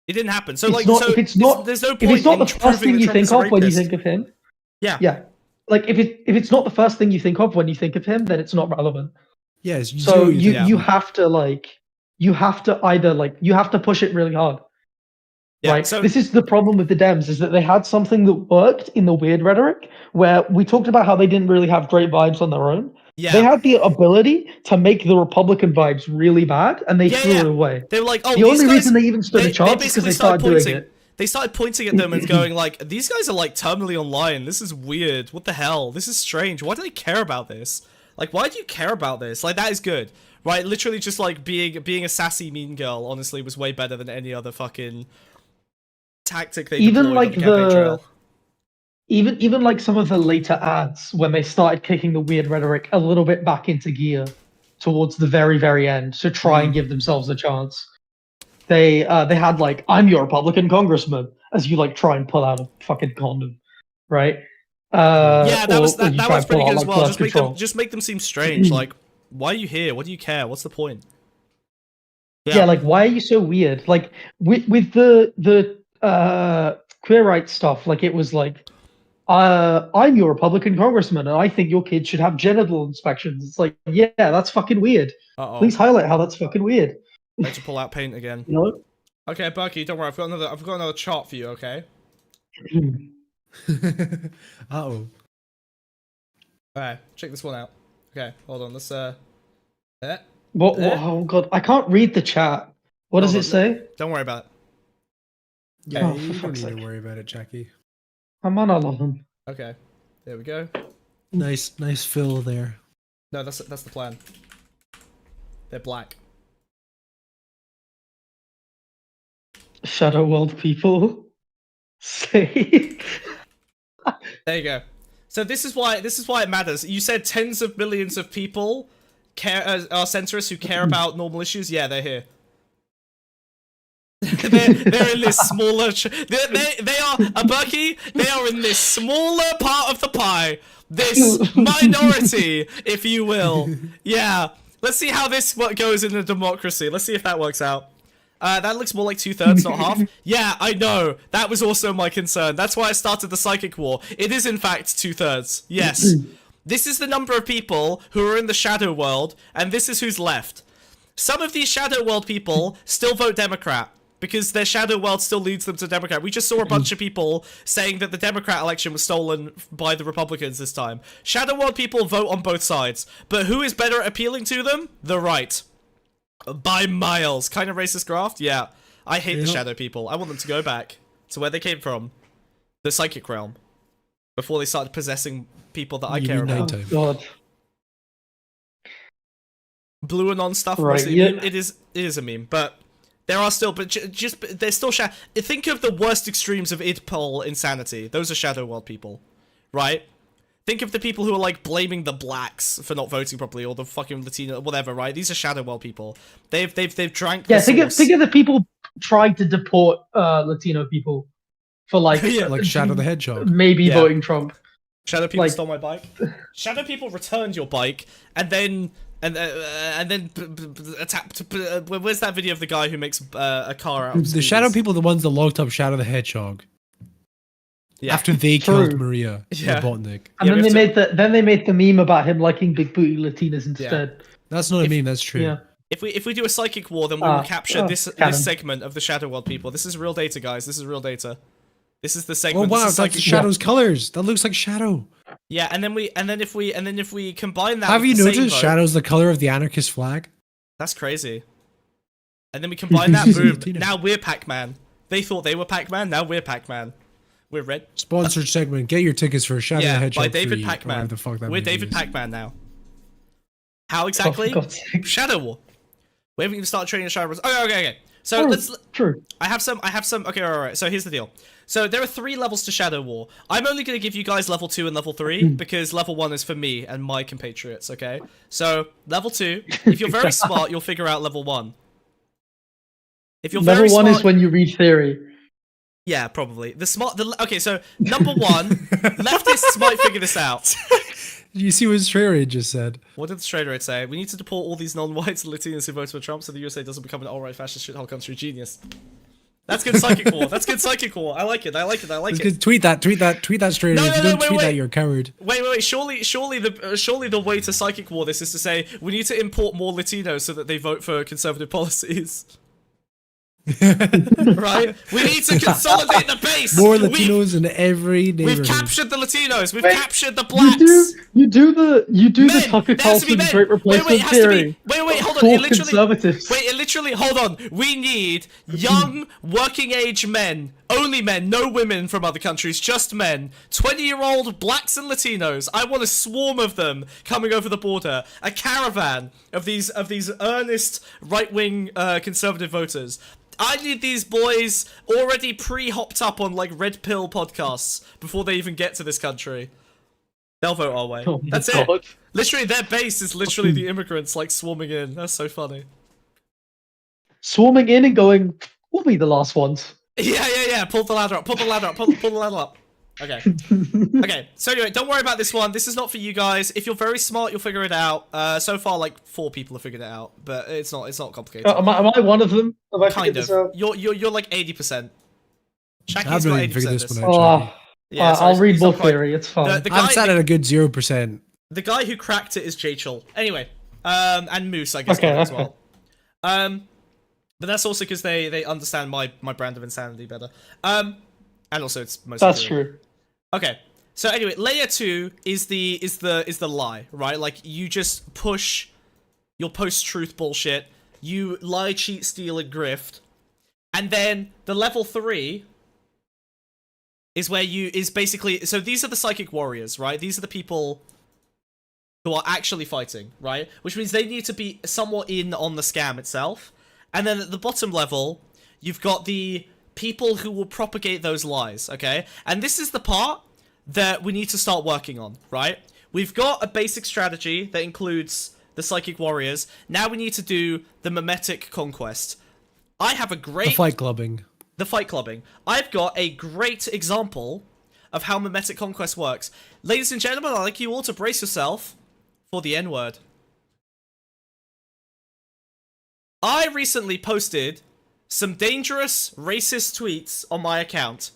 It didn't happen. So It's like, not, so if it's not, there's no if point it's not in the first proving thing that you Trump think is a of when you rapist. think of him, Yeah. yeah. Like if it's not the first thing you think of when you think of him, then it's not relevant. Yes, So you you have to you have to push it really hard. Yeah, Right. so This is the problem with the Dems is that they had something that worked in the weird rhetoric where we talked about how they didn't really have great vibes on their own. yeah, They had the ability to make the Republican vibes really bad and they threw it away. They were like, oh, The these only guys, reason they even stood a chance is because they started doing pointing. it. They started pointing at them and going like, these guys are like terminally online. This is weird. What the hell? This is strange. Why do they care about this? Like, why do you care about this? Like, that is good, right? Literally, just like being a sassy mean girl. Honestly, was way better than any other fucking tactic they Even deployed like on the campaign trail. even like some of the later ads when they started kicking the weird rhetoric a little bit back into gear towards the very, very end to try and give themselves a chance. They had like, I'm your Republican congressman, as you like try and pull out a fucking condom, right? Yeah, that was or you that try was and pull pretty out, good as like, well. birth Just make control. them seem strange. Like, why are you here? What do you care? What's the point? Yeah, like why are you so weird? Like with the queer rights stuff, like it was like I'm your Republican congressman and I think your kids should have genital inspections. It's like, yeah, that's fucking weird. Uh-oh. Please highlight how that's fucking weird. I had to pull out paint again. You know? Okay, Bucky, don't worry. I've got another chart for you. Okay. Uh-oh. Alright, check this one out. Okay, hold on. Let's What, oh god, I can't read the chat. What does it say? Don't worry about it. Yeah, Oh, for you don't fuck's need to sake. worry about it, Jackie. I'm on alarm. Okay, there we go. Nice fill there. No, that's the plan. They're black. Shadow World people say. There you go. So this is why it matters. You said tens of millions of people are centrists who care about normal issues. Yeah, they're here. they're in this smaller. They are a Bucky. They are in this smaller part of the pie. This minority, if you will. Yeah. Let's see how this goes in a democracy. Let's see if that works out. That looks more like 2/3, not half. Yeah, I know. That was also my concern. That's why I started the psychic war. It is, in fact, 2/3. Yes. This is the number of people who are in the shadow world, and this is who's left. Some of these shadow world people still vote Democrat, because their shadow world still leads them to Democrat. We just saw a bunch of people saying that the Democrat election was stolen by the Republicans this time. Shadow world people vote on both sides, but who is better at appealing to them? The right. By miles. Kind of racist graft? Yeah. I hate the shadow people. I want them to go back to where they came from. The psychic realm. Before they started possessing people that I care about. Oh, God. Blue Anon stuff. Right, Yeah. It is a meme, but there are still, but there's still shadow. Think of the worst extremes of id poll insanity. Those are shadow world people, right? Think of the people who are like blaming the blacks for not voting properly, or the fucking Latino, whatever, right? These are shadow world people. They've drank. Yeah, think of the people trying to deport Latino people for like like Shadow the Hedgehog. Maybe voting Trump. Shadow people like, stole my bike. Shadow people returned your bike, and then attack. Where's that video of the guy who makes a car out of The shadow people are the ones that locked up Shadow the Hedgehog. Yeah. After they killed Maria Robotnik. And then they made the meme about him liking big booty Latinas instead. Yeah. That's not a meme, that's true. Yeah. If we do a psychic war, then we will capture this segment of the shadow world people. This is real data, guys. This is real data. This is the segment. Oh wow, that's Shadow's colors. That looks like Shadow. Yeah, and then if we combine that. Have you noticed Shadow's the color of the anarchist flag? That's crazy. And then we combine that. Boom. Now we're Pac-Man. They thought they were Pac-Man. Now we're Pac-Man. We're red. Sponsored segment. Get your tickets for Shadow the Hedgehog. By David Pac-Man. We're David Pac-Man now. How exactly? Shadow War. We haven't even started training the Shadow Wars. Okay. So let's. True. I have some. Okay, all right. So here's the deal. So there are 3 levels to Shadow War. I'm only going to give you guys level 2 and level 3 because level 1 is for me and my compatriots. Okay. So level 2. If you're very smart, you'll figure out level 1. If you're level very 1 smart, is when you reach theory. Yeah, probably. Okay, so number 1, leftists might figure this out. You see what Strayer just said? What did the Strayer say? We need to deport all these non-whites and Latinos who voted for Trump so the USA doesn't become an alt-right fascist shithole country. Genius. That's good psychic war. That's good psychic war. I like it. Tweet that, Strayer. No, if you no, don't wait, tweet wait. that, you're a coward. Wait. Surely the way to psychic war this is to say we need to import more Latinos so that they vote for conservative policies. Right? We need to consolidate the base. More Latinos in every neighborhood. We've captured the Latinos. We've captured the blacks. You do the Tucker Carlson Great Replacement theory. Wait, hold on. Conservatives. It literally, hold on. We need young, working age men. Only men, no women from other countries, just men. 20-year-old blacks and Latinos. I want a swarm of them coming over the border. A caravan of these earnest right-wing conservative voters. I need these boys already pre-hopped up on like red pill podcasts before they even get to this country. They'll vote our way. That's it. Literally, their base is literally the immigrants like swarming in. That's so funny. Swarming in and going, we'll be the last ones. Yeah. Pull the ladder up. Pull the ladder up. Okay. Okay. So anyway, don't worry about this one. This is not for you guys. If you're very smart, you'll figure it out. So far, like 4 people have figured it out, but it's not complicated. Am I one of them? Have I Kind figured of. this out? You're like 80%. I've Shaki's really got 80% figured this this one. one out. Yeah, I'll read he's more not quite- theory. It's fine. The I'm guy, sat at a good 0%. the guy who cracked it is Jachel. Anyway, and Moose, I guess, Okay, got it as okay. well. But that's also because they understand my brand of insanity better. And also it's mostly That's true. Okay. So anyway, layer 2 is the lie, right? Like you just push your post-truth bullshit, you lie, cheat, steal, and grift. And then the level 3 is where is basically, so these are the psychic warriors, right? These are the people who are actually fighting, right? Which means they need to be somewhat in on the scam itself. And then at the bottom level, you've got the people who will propagate those lies, okay? And this is the part that we need to start working on, right? We've got a basic strategy that includes the psychic warriors. Now we need to do the mimetic conquest. I have a great... The fight clubbing. The fight clubbing. I've got a great example of how mimetic conquest works. Ladies and gentlemen, I'd like you all to brace yourself for the N-word. I recently posted some dangerous racist tweets on my account.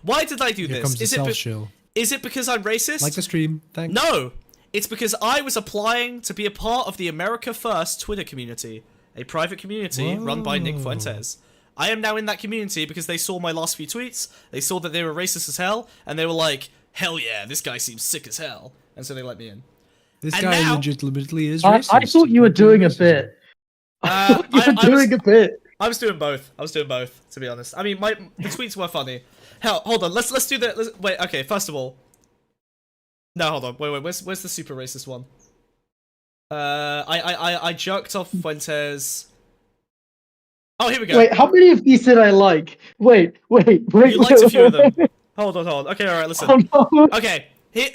Why did I do Here this? comes the self-shill. Is it because I'm racist? Like the stream. Thanks. No! It's because I was applying to be a part of the America First Twitter community, a private community run by Nick Fuentes. I am now in that community because they saw my last few tweets, they saw that they were racist as hell, and they were like, hell yeah, this guy seems sick as hell. And so they let me in. This And guy now- legitimately is racist. I thought you were doing a bit. I Doing a bit. I was doing both. To be honest. I mean, the tweets were funny. Hell, hold on. Let's do that. Wait. Okay. First of all, no, hold on. Wait. Where's the super racist one? I jerked off Fuentes. Oh, here we go. Wait, how many of these did I like? Wait. You liked a few of them. Hold on. Okay. All right. Listen. Oh, no. Okay. Here.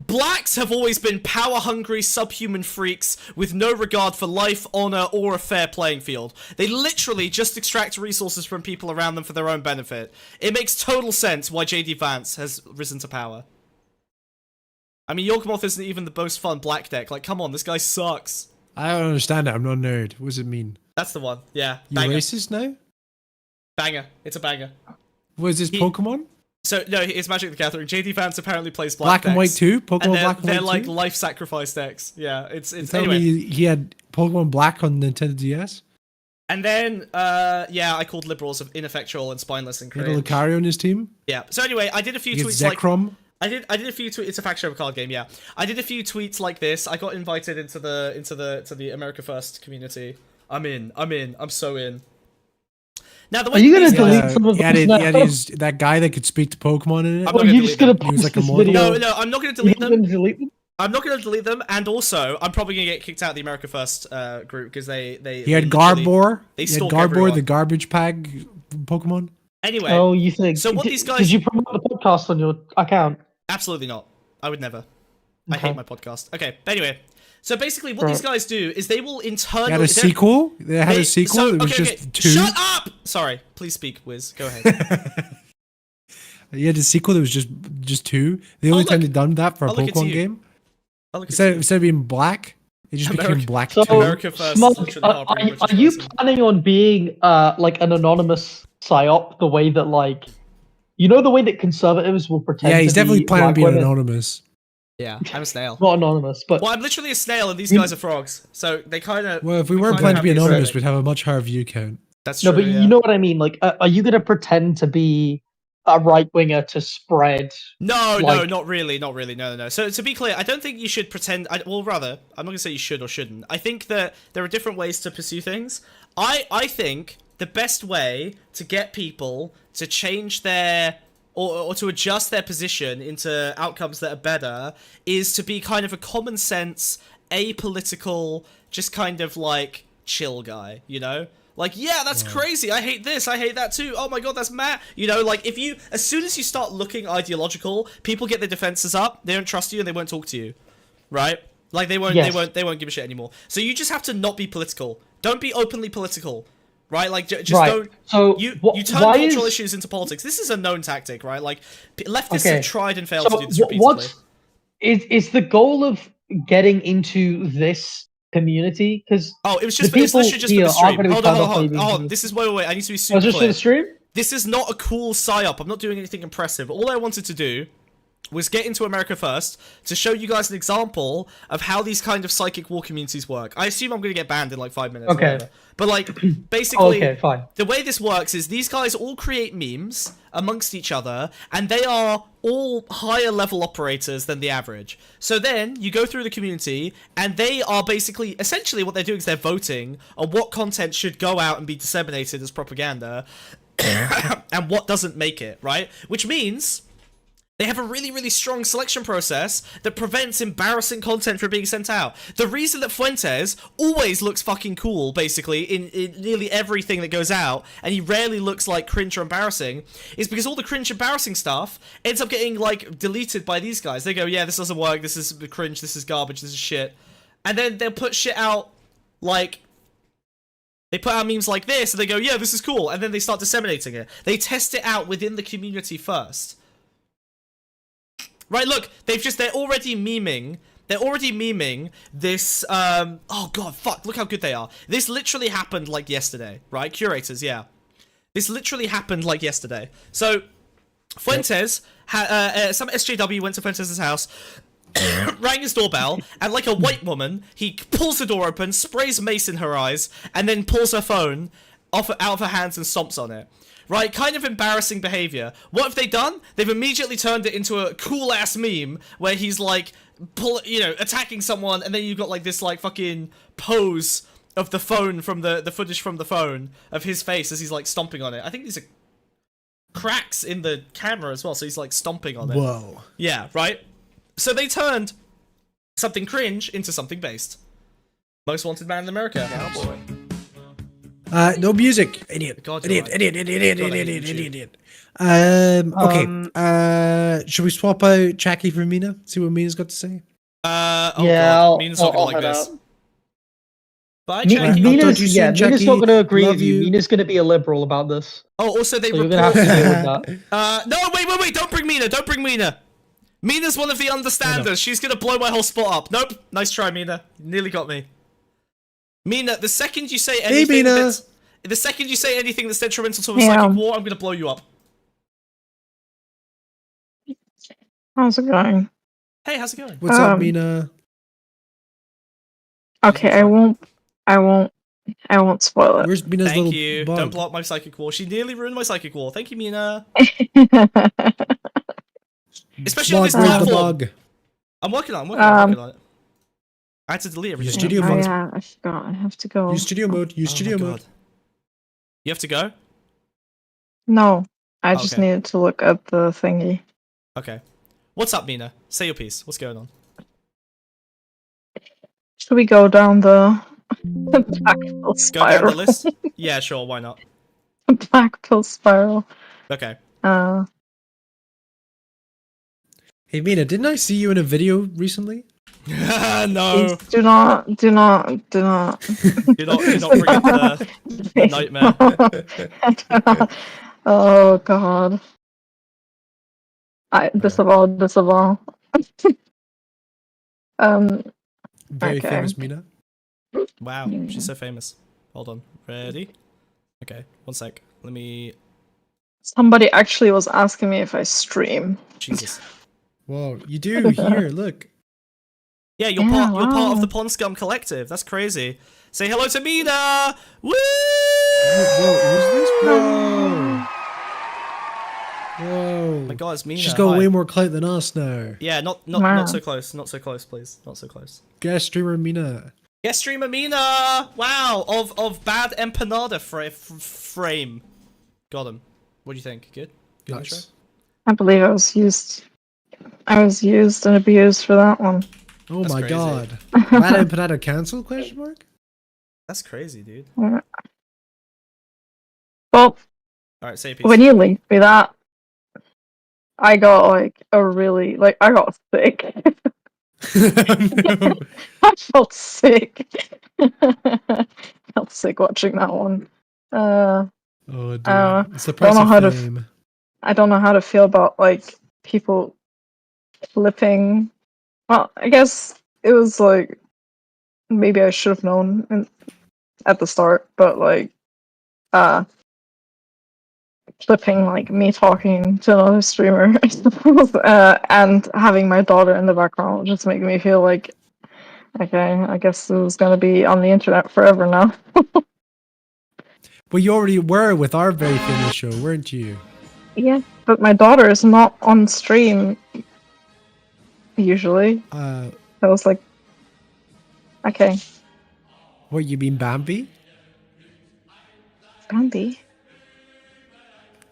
Blacks have always been power-hungry, subhuman freaks with no regard for life, honor, or a fair playing field. They literally just extract resources from people around them for their own benefit. It makes total sense why JD Vance has risen to power. I mean, Yawgmoth isn't even the most fun black deck. Like, come on, this guy sucks. I don't understand it. I'm not a nerd. What does it mean? That's the one. Yeah. You're Banger. racist now? Banger. It's a banger. Was this Pokemon? So, no, it's Magic the Gathering. JD Vance apparently plays black Black and decks. white too? Pokemon And Black and they're white like too? life sacrifice decks. Yeah, it's Tell anyway. me he had Pokemon Black on Nintendo DS? And then, yeah, I called liberals ineffectual and spineless and He had cringe. Lucario on his team? Yeah. So anyway, I did a few He had tweets like Zekrom? I did a few tweets. It's a fact show card game. Yeah, I did a few tweets like this. I got invited into the America First community. I'm in. I'm so in. Now the way Are you gonna these guys- delete some of he had, those he had now? that guy that could speak to Pokemon in it. I'm Oh, not you're gonna just delete gonna them. He was post like a this model. video. No, I'm not gonna You're delete not them. gonna delete them? I'm not going to delete them, and also I'm probably going to get kicked out of the America First group because they. He had Garbor. They He had stalk Garbor, everyone. the garbage bag Pokemon. Anyway. Oh, you think? So what these guys? Did you promote the podcast on your account? Absolutely not. I would never. I Okay. hate my podcast. Okay. Anyway, so basically, what these guys do is they will internally. They had a sequel. They had a sequel. So, it was okay, just two. Shut up! Sorry. Please speak, Wiz. Go ahead. You had a sequel that was just two. The only time they've done that for a I'll look into Pokemon you. game. I'll look at Instead of being black, it just became black So, two. America First is Smug, literally not a very are British you person. planning on being like an anonymous psyop the way that like, you know, the way that conservatives will pretend? Yeah, he's to definitely be planning on black being women? anonymous. Yeah, I'm a snail. Not anonymous, but Well, I'm literally a snail, and these guys are frogs. So they kind of. Well, if we weren't planning to be anonymous, we'd have a much higher view count. That's true. no, but yeah. you know what I mean. Like, are you gonna pretend to be a right winger to spread? No, like- not really. No. So to be clear, I don't think you should pretend. Well, rather, I'm not gonna say you should or shouldn't. I think that there are different ways to pursue things. I think the best way to get people to change their or to adjust their position into outcomes that are better is to be kind of a common sense, apolitical, just kind of like chill guy, you know? Like, yeah, that's crazy. I hate this. I hate that too. Oh my god, that's mad. You know, like if you, as soon as you start looking ideological, people get their defenses up. They don't trust you and they won't talk to you, right? Like they won't give a shit anymore. So you just have to not be political. Don't be openly political, right? Like just Right. don't. So you turn why cultural is- issues into politics. This is a known tactic, right? Like leftists Okay. have tried and failed to So do this repeatedly. is the goal of getting into this community? Because Oh, it was the just it's people literally just for here the are stream. gonna be Hold on. turned off by This is wait. I need to be Oh, super just for clear. the stream? This is not a cool psyop. I'm not doing anything impressive. All I wanted to do was get into America First to show you guys an example of how these kind of psychic war communities work. I assume I'm going to get banned in like 5 minutes. Okay. Whatever. But like, basically, Okay, fine. the way this works is these guys all create memes amongst each other, and they are all higher level operators than the average. So then you go through the community, and they are basically, essentially what they're doing is they're voting on what content should go out and be disseminated as propaganda, and what doesn't make it, right? Which means they have a really, really strong selection process that prevents embarrassing content from being sent out. The reason that Fuentes always looks fucking cool, basically, in nearly everything that goes out, and he rarely looks like cringe or embarrassing, is because all the cringe embarrassing stuff ends up getting, like, deleted by these guys. They go, yeah, this doesn't work, this is cringe, this is garbage, this is shit. And then they'll put shit out, like... They put out memes like this, and they go, yeah, this is cool, and then they start disseminating it. They test it out within the community first. Right, look, they're already memeing. They're already memeing this, oh god, fuck, look how good they are. This literally happened, like, yesterday, right? Curators, yeah. This literally happened, like, yesterday. So, Fuentes, some SJW went to Fuentes' house, rang his doorbell, and like a white woman, he pulls the door open, sprays mace in her eyes, and then pulls her phone out of her hands and stomps on it. Right, kind of embarrassing behavior. What have they done? They've immediately turned it into a cool-ass meme where he's, like, attacking someone, and then you've got, like, this, like, fucking pose of the phone from the footage from the phone of his face as he's, like, stomping on it. I think these are cracks in the camera as well, so he's, like, stomping on it. Whoa. Yeah, right? So they turned something cringe into something based. Most wanted man in America. Cowboy. No music. Idiot. God, you're Idiot. right. Idiot. God, I hate Idiot. you. Okay. Should we swap out Jackie for Mina? See what Mina's got to say? Oh Yeah, god, Mina's not I'll gonna like head this. out. Bye, Jackie. Talk to you Mina's, soon, Mina's Jackie. not going to agree Love with you. you. Mina's going to be a liberal about this. Oh, also they So you're going to have to report... deal with that. No, wait, don't bring Mina, don't bring Mina. Mina's one of the understanders, she's gonna blow my whole spot up. Nope, nice try, Mina. Nearly got me. Mina, the second you say anything Mina. that's... The second you say anything that's detrimental to a psychic war, I'm gonna blow you up. How's it going? Hey, how's it going? What's up, Mina? Okay, I won't spoil it. Where's Mina's Thank little you. bug? Don't blow up my psychic war. She nearly ruined my psychic war. Thank you, Mina. Especially on Bug, this where's the platform. bug? I'm working on it. I had to delete everything. Your studio mode. Yeah, I forgot. I have to go. Use studio mode. Use Oh studio my mode. God. You have to go? No, I just Okay. needed to look at the thingy. Okay. What's up, Mina? Say your piece. What's going on? Should we go down the black pill Go down the spiral? list? Yeah, sure, why not? Black pill spiral. Okay. Hey Mina, didn't I see you in a video recently? No. Please do not. Do not bring up the nightmare. Oh god. Disavow. Very Okay. famous Mina. Wow, she's so famous. Hold on. Ready? Okay, one sec. Let me... Somebody actually was asking me if I stream. Jesus. Whoa, you do here, look. Yeah, you're Yeah, part of wow. the Pond Scum Collective. That's crazy. Say hello to Mina! Woo! Whoa, who's this? Whoa. Whoa. Oh my god, it's Mina. She's got Hi. way more clout than us now. Yeah, not Wow. so close. Not so close, please. Not so close. Guest streamer Mina. Guest streamer Mina! Wow, of Bad Empanada frame. Got him. What do you think? Good? Good intro? Nice. I believe I was used and abused for that one. Oh That's my crazy. god. Bad Empanada cancel? Question mark? That's crazy, dude. Well, Alright, say a piece. when you linked me that, I got like I got sick. No. I felt sick. Felt sick watching that one. Oh dude. It's the don't price know of how to fame. I don't know how to feel about like people flipping. Well, I guess it was like maybe I should have known at the start, but like flipping like me talking to another streamer, I suppose, and having my daughter in the background just making me feel like, okay, I guess it was gonna be on the internet forever now. Well, you already were with our very famous show, weren't you? Yeah, but my daughter is not on stream usually. I was like, okay, What, you mean Bambi? Bambi.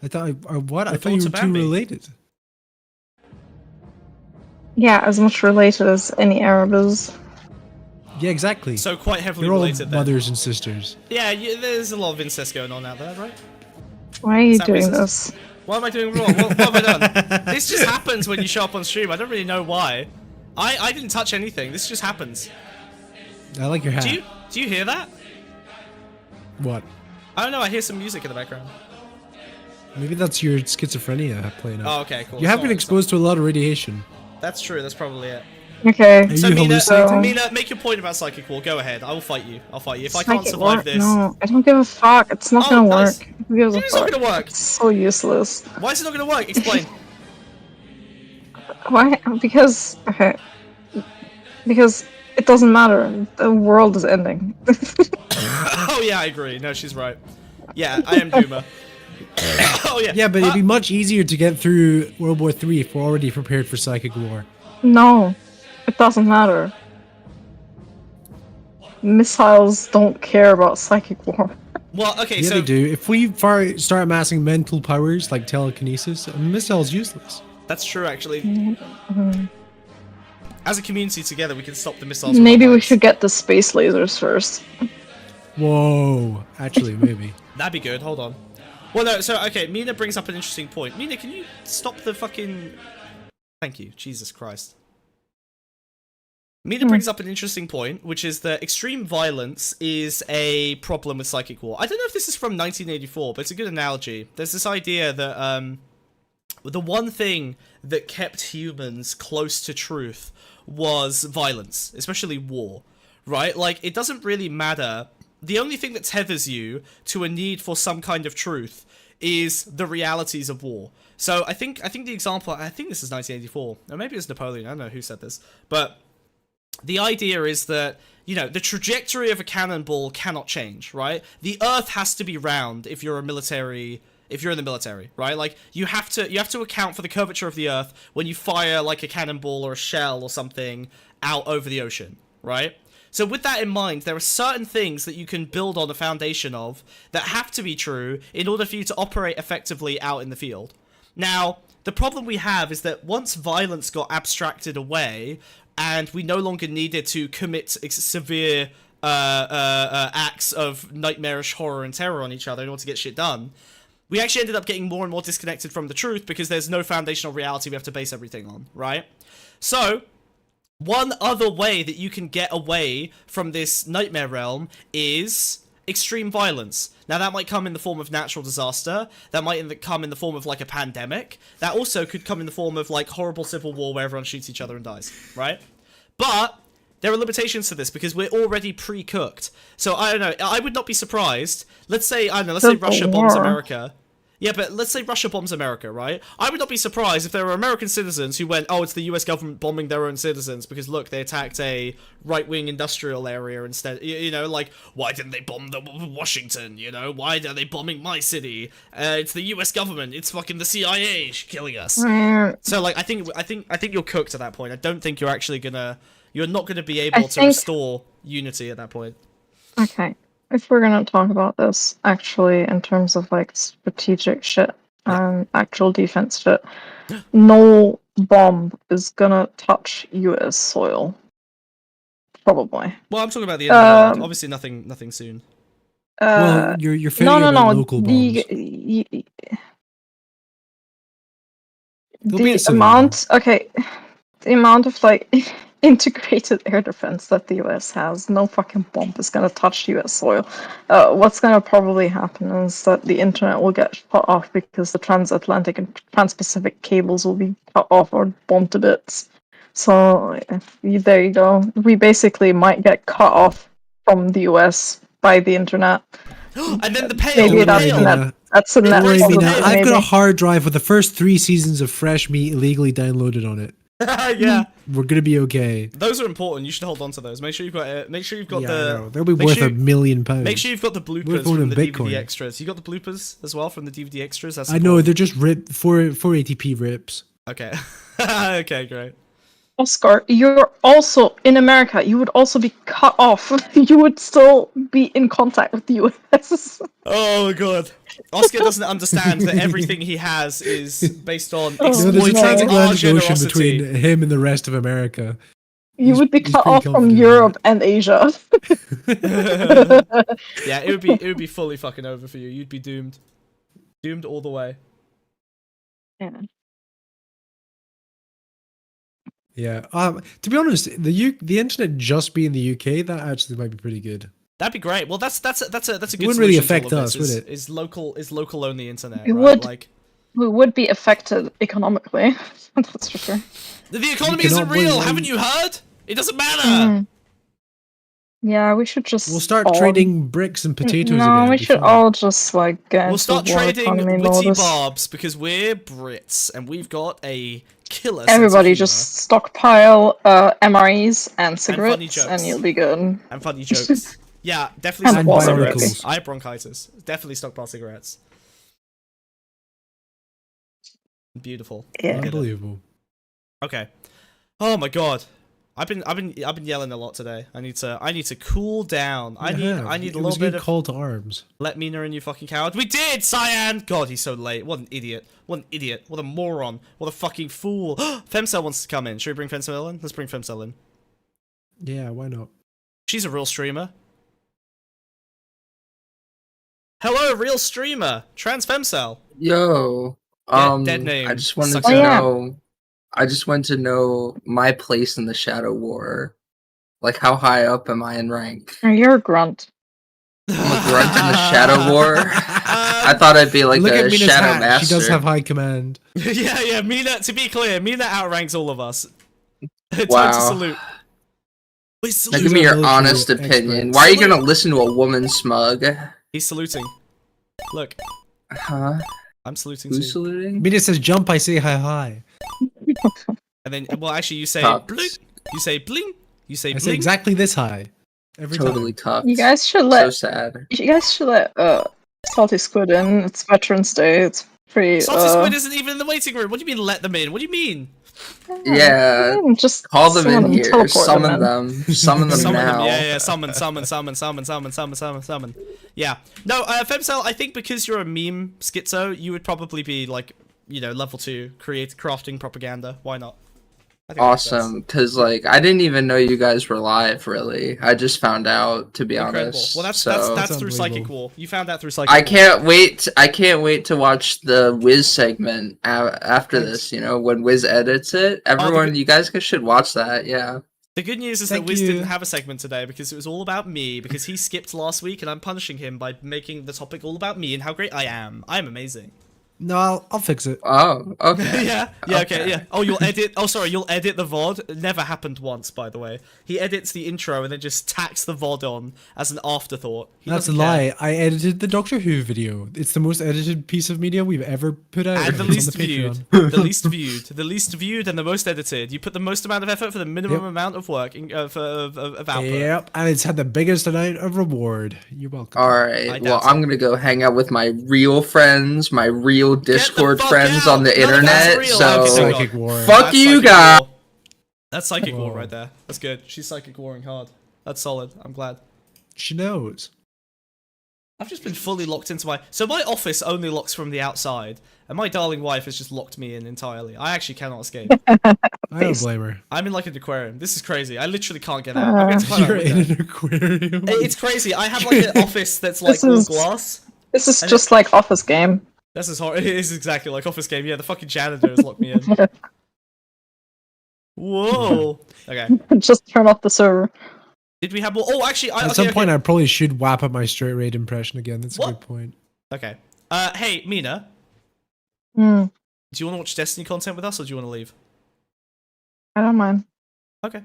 I thought, what? I Look thought you forward were to too Bambi. related. Yeah, as much related as any Arab is. Yeah, exactly. So quite heavily You're all related then. mothers and sisters. Yeah, there's a lot of incest going on out there, right? Why are you Is that doing racist? this? What am I doing wrong? What have I done? This just happens when you show up on stream. I don't really know why. I didn't touch anything. This just happens. I like your hat. Do you hear that? What? I don't know. I hear some music in the background. Maybe that's your schizophrenia playing Oh, out. okay, cool. You have been exposed to a lot of radiation. That's true. That's probably it. Okay. Are So you Mina, hallucinating? Mina, make your point about psychic war. Go ahead. I will fight you. I'll fight you. If I can't Psychic survive war? this, No, I don't give a fuck. It's not Oh, gonna nice. work. Who gives a It's not fuck? gonna work. It's so useless. Why is it not going to work? Explain. Why? Because okay. Because it doesn't matter. The world is ending. Oh yeah, I agree. No, she's right. Yeah, I am Duma. Oh yeah. Yeah, but it'd be much easier to get through World War III if we're already prepared for psychic war. No, it doesn't matter. Missiles don't care about psychic war. Well, okay, Yeah, so they do. If we start amassing mental powers like telekinesis, a missile's useless. that's true actually. As a community together, we can stop the missiles. with Maybe our we minds. should get the space lasers first. Whoa. Actually, maybe. That'd be good. Hold on. Well, no. So okay, Mina brings up an interesting point. Mina, can you stop the fucking? Thank you. Jesus Christ. Mina brings up an interesting point, which is that extreme violence is a problem with psychic war. I don't know if this is from 1984, but it's a good analogy. There's this idea that the one thing that kept humans close to truth was violence, especially war, right? Like, it doesn't really matter. The only thing that tethers you to a need for some kind of truth is the realities of war. So I think the example, I think this is 1984, or maybe it's Napoleon, I don't know who said this, but the idea is that, you know, the trajectory of a cannonball cannot change, right? The Earth has to be round if you're in the military, right? Like, you have to account for the curvature of the Earth when you fire, like, a cannonball or a shell or something out over the ocean, right? So with that in mind, there are certain things that you can build on a foundation of that have to be true in order for you to operate effectively out in the field. Now, the problem we have is that once violence got abstracted away, and we no longer needed to commit severe acts of nightmarish horror and terror on each other in order to get shit done, we actually ended up getting more and more disconnected from the truth because there's no foundational reality we have to base everything on, right? So, one other way that you can get away from this nightmare realm is extreme violence. Now, that might come in the form of natural disaster. That might come in the form of, like, a pandemic. That also could come in the form of, like, horrible civil war where everyone shoots each other and dies, right? But there are limitations to this because we're already pre-cooked. So, I don't know. I would not be surprised. Let's say, I don't know, let's say Russia bombs America. Yeah, but let's say Russia bombs America, right? I would not be surprised if there were American citizens who went, oh, it's the US government bombing their own citizens because, look, they attacked a right-wing industrial area instead. You know, like, why didn't they bomb Washington, you know? Why are they bombing my city? It's the US government. It's fucking the CIA killing us. So, like, I think you're cooked at that point. I don't think you're actually you're not gonna be able to restore unity at that point. Okay. If we're gonna talk about this actually in terms of like strategic shit and actual defense shit, no bomb is gonna touch US soil. Probably. Well, I'm talking about the end of the world. Obviously nothing soon. Well, you're failing about local bombs. The amount of like integrated air defense that the US has, no fucking bomb is gonna touch US soil. What's gonna probably happen is that the internet will get cut off because the transatlantic and trans-Pacific cables will be cut off or bombed to bits. So there you go. We basically might get cut off from the US by the internet. And then the pale. Maybe that's a net. I've got a hard drive with the first 3 seasons of Fresh Meat illegally downloaded on it. Yeah, we're gonna be okay. Those are important. You should hold on to those. Make sure you've got. Make sure you've got the. They'll be worth £1 million. Make sure you've got the bloopers from the DVD extras. You got the bloopers as well from the DVD extras. That's I know they're just 480p rips. Okay. Okay, great. Oscar, you're also in America. You would also be cut off. You would still be in contact with the US. Oh my god. Oscar doesn't understand that everything he has is based on exploiting there's a transatlantic our ocean generosity. between him and the rest of America. You would be cut off from Europe and Asia. Yeah, it would be fully fucking over for you. You'd be doomed. Doomed all the way. Yeah. Yeah. To be honest, the internet just being the UK, that actually might be pretty good. That'd be great. Well, that's a good solution. It wouldn't really affect us, would it? Is local only internet. It right? would. Like, we would be affected economically. That's for sure. The economy isn't real. Haven't you heard? It doesn't matter. Yeah, we should just. We'll start trading bricks and potatoes again. No, we should all just like get. We'll start trading witty modus. barbs because we're Brits and we've got a killer. Everybody just stockpile MREs and cigarettes, and you'll be good. And funny jokes. Yeah, definitely stockpile cigarettes. I have bronchitis. Definitely stockpile cigarettes. Beautiful. Yeah. Unbelievable. Okay. Oh my god. I've been yelling a lot today. I need to cool down. I need a little bit of call to arms. Let me know in, you fucking coward. We did, Cyan! God, he's so late. What an idiot. What an idiot. What a moron. What a fucking fool. Femcell wants to come in. Should we bring Femcell in? Let's bring Femcell in. Yeah, why not? She's a real streamer. Hello, real streamer. Trans Femcell. Yo. Dead name. I just wanted to know. I just want to know my place in the Shadow War. Like, how high up am I in rank? You're a grunt. I'm a grunt in the Shadow War? I thought I'd be like a Shadow Master. She does have high command. Yeah, Mina, to be clear, Mina outranks all of us. Time wow. to salute. Now give me your honest opinion. Why are you gonna listen to a woman smug? He's saluting. Look. Huh? I'm saluting Who's too. saluting? Mina says jump, I say hi. And then, well, actually, you say blink. You say bling. You say I bling. say exactly this high. Every totally time. tough. You guys should let. So sad. You guys should let Salty Squid in. It's Veterans Day. It's pretty. Salty Squid isn't even in the waiting room. What do you mean let them in? What do you mean? Yeah. Just call them in here. Summon them. Summon them now. Yeah. Summon. Yeah. No, Femcell, I think because you're a meme schizo, you would probably be like level 2 crafting propaganda. Why not? I think that makes sense. Awesome, because like I didn't even know you guys were live. Really, I just found out, to be Incredible. honest. Well, that's so through Psychic unbelievable. War. You found that through Psychic I War. can't wait. I can't wait to watch the Wiz segment after this. When Wiz edits it, everyone, you guys should watch that. Yeah. The good news is Thank that Wiz you. didn't have a segment today because it was all about me, because he skipped last week and I'm punishing him by making the topic all about me and how great I am. I am amazing. No, I'll fix it. Oh, okay. yeah, okay, yeah. Oh, you'll edit the VOD? It never happened once, by the way. He edits the intro and then just tacks the VOD on as an afterthought. That's a doesn't lie. care. I edited the Doctor Who video. It's the most edited piece of media we've ever put out. And the It's on least the viewed. Patreon. The least viewed and the most edited. You put the most amount of effort for the minimum Yep. amount of work of output. Yep, and it's had the biggest amount of reward. You're welcome. All I right. doubt Well, so. I'm gonna go hang out with my real friends, my real Discord fuck friends out! on the None of that's internet. real. So Okay, hang Psychic on. War. fuck That's you Psychic guys. War. That's Psychic War Whoa. right there. That's good. She's Psychic Warring hard. That's solid. I'm glad. She knows. I've just been fully locked into my... So my office only locks from the outside, and my darling wife has just locked me in entirely. I actually cannot escape. I don't blame her. I'm in like an aquarium. This is crazy. I literally can't get out. I'm going to climb out You're a in window. an aquarium. It's crazy. I have like an office that's like This all is- glass. This is And just like Office game. This is horrible. It is exactly like Office Game. Yeah, the fucking janitor has locked me in. Whoa. Okay. Just turn off the server. Did we have more? Oh, actually, At some point, I probably should whap up my straight rate impression again. That's a What? good point. Okay. Hey, Mina, Hmm. do you want to watch Destiny content with us, or do you want to leave? I don't mind. Okay.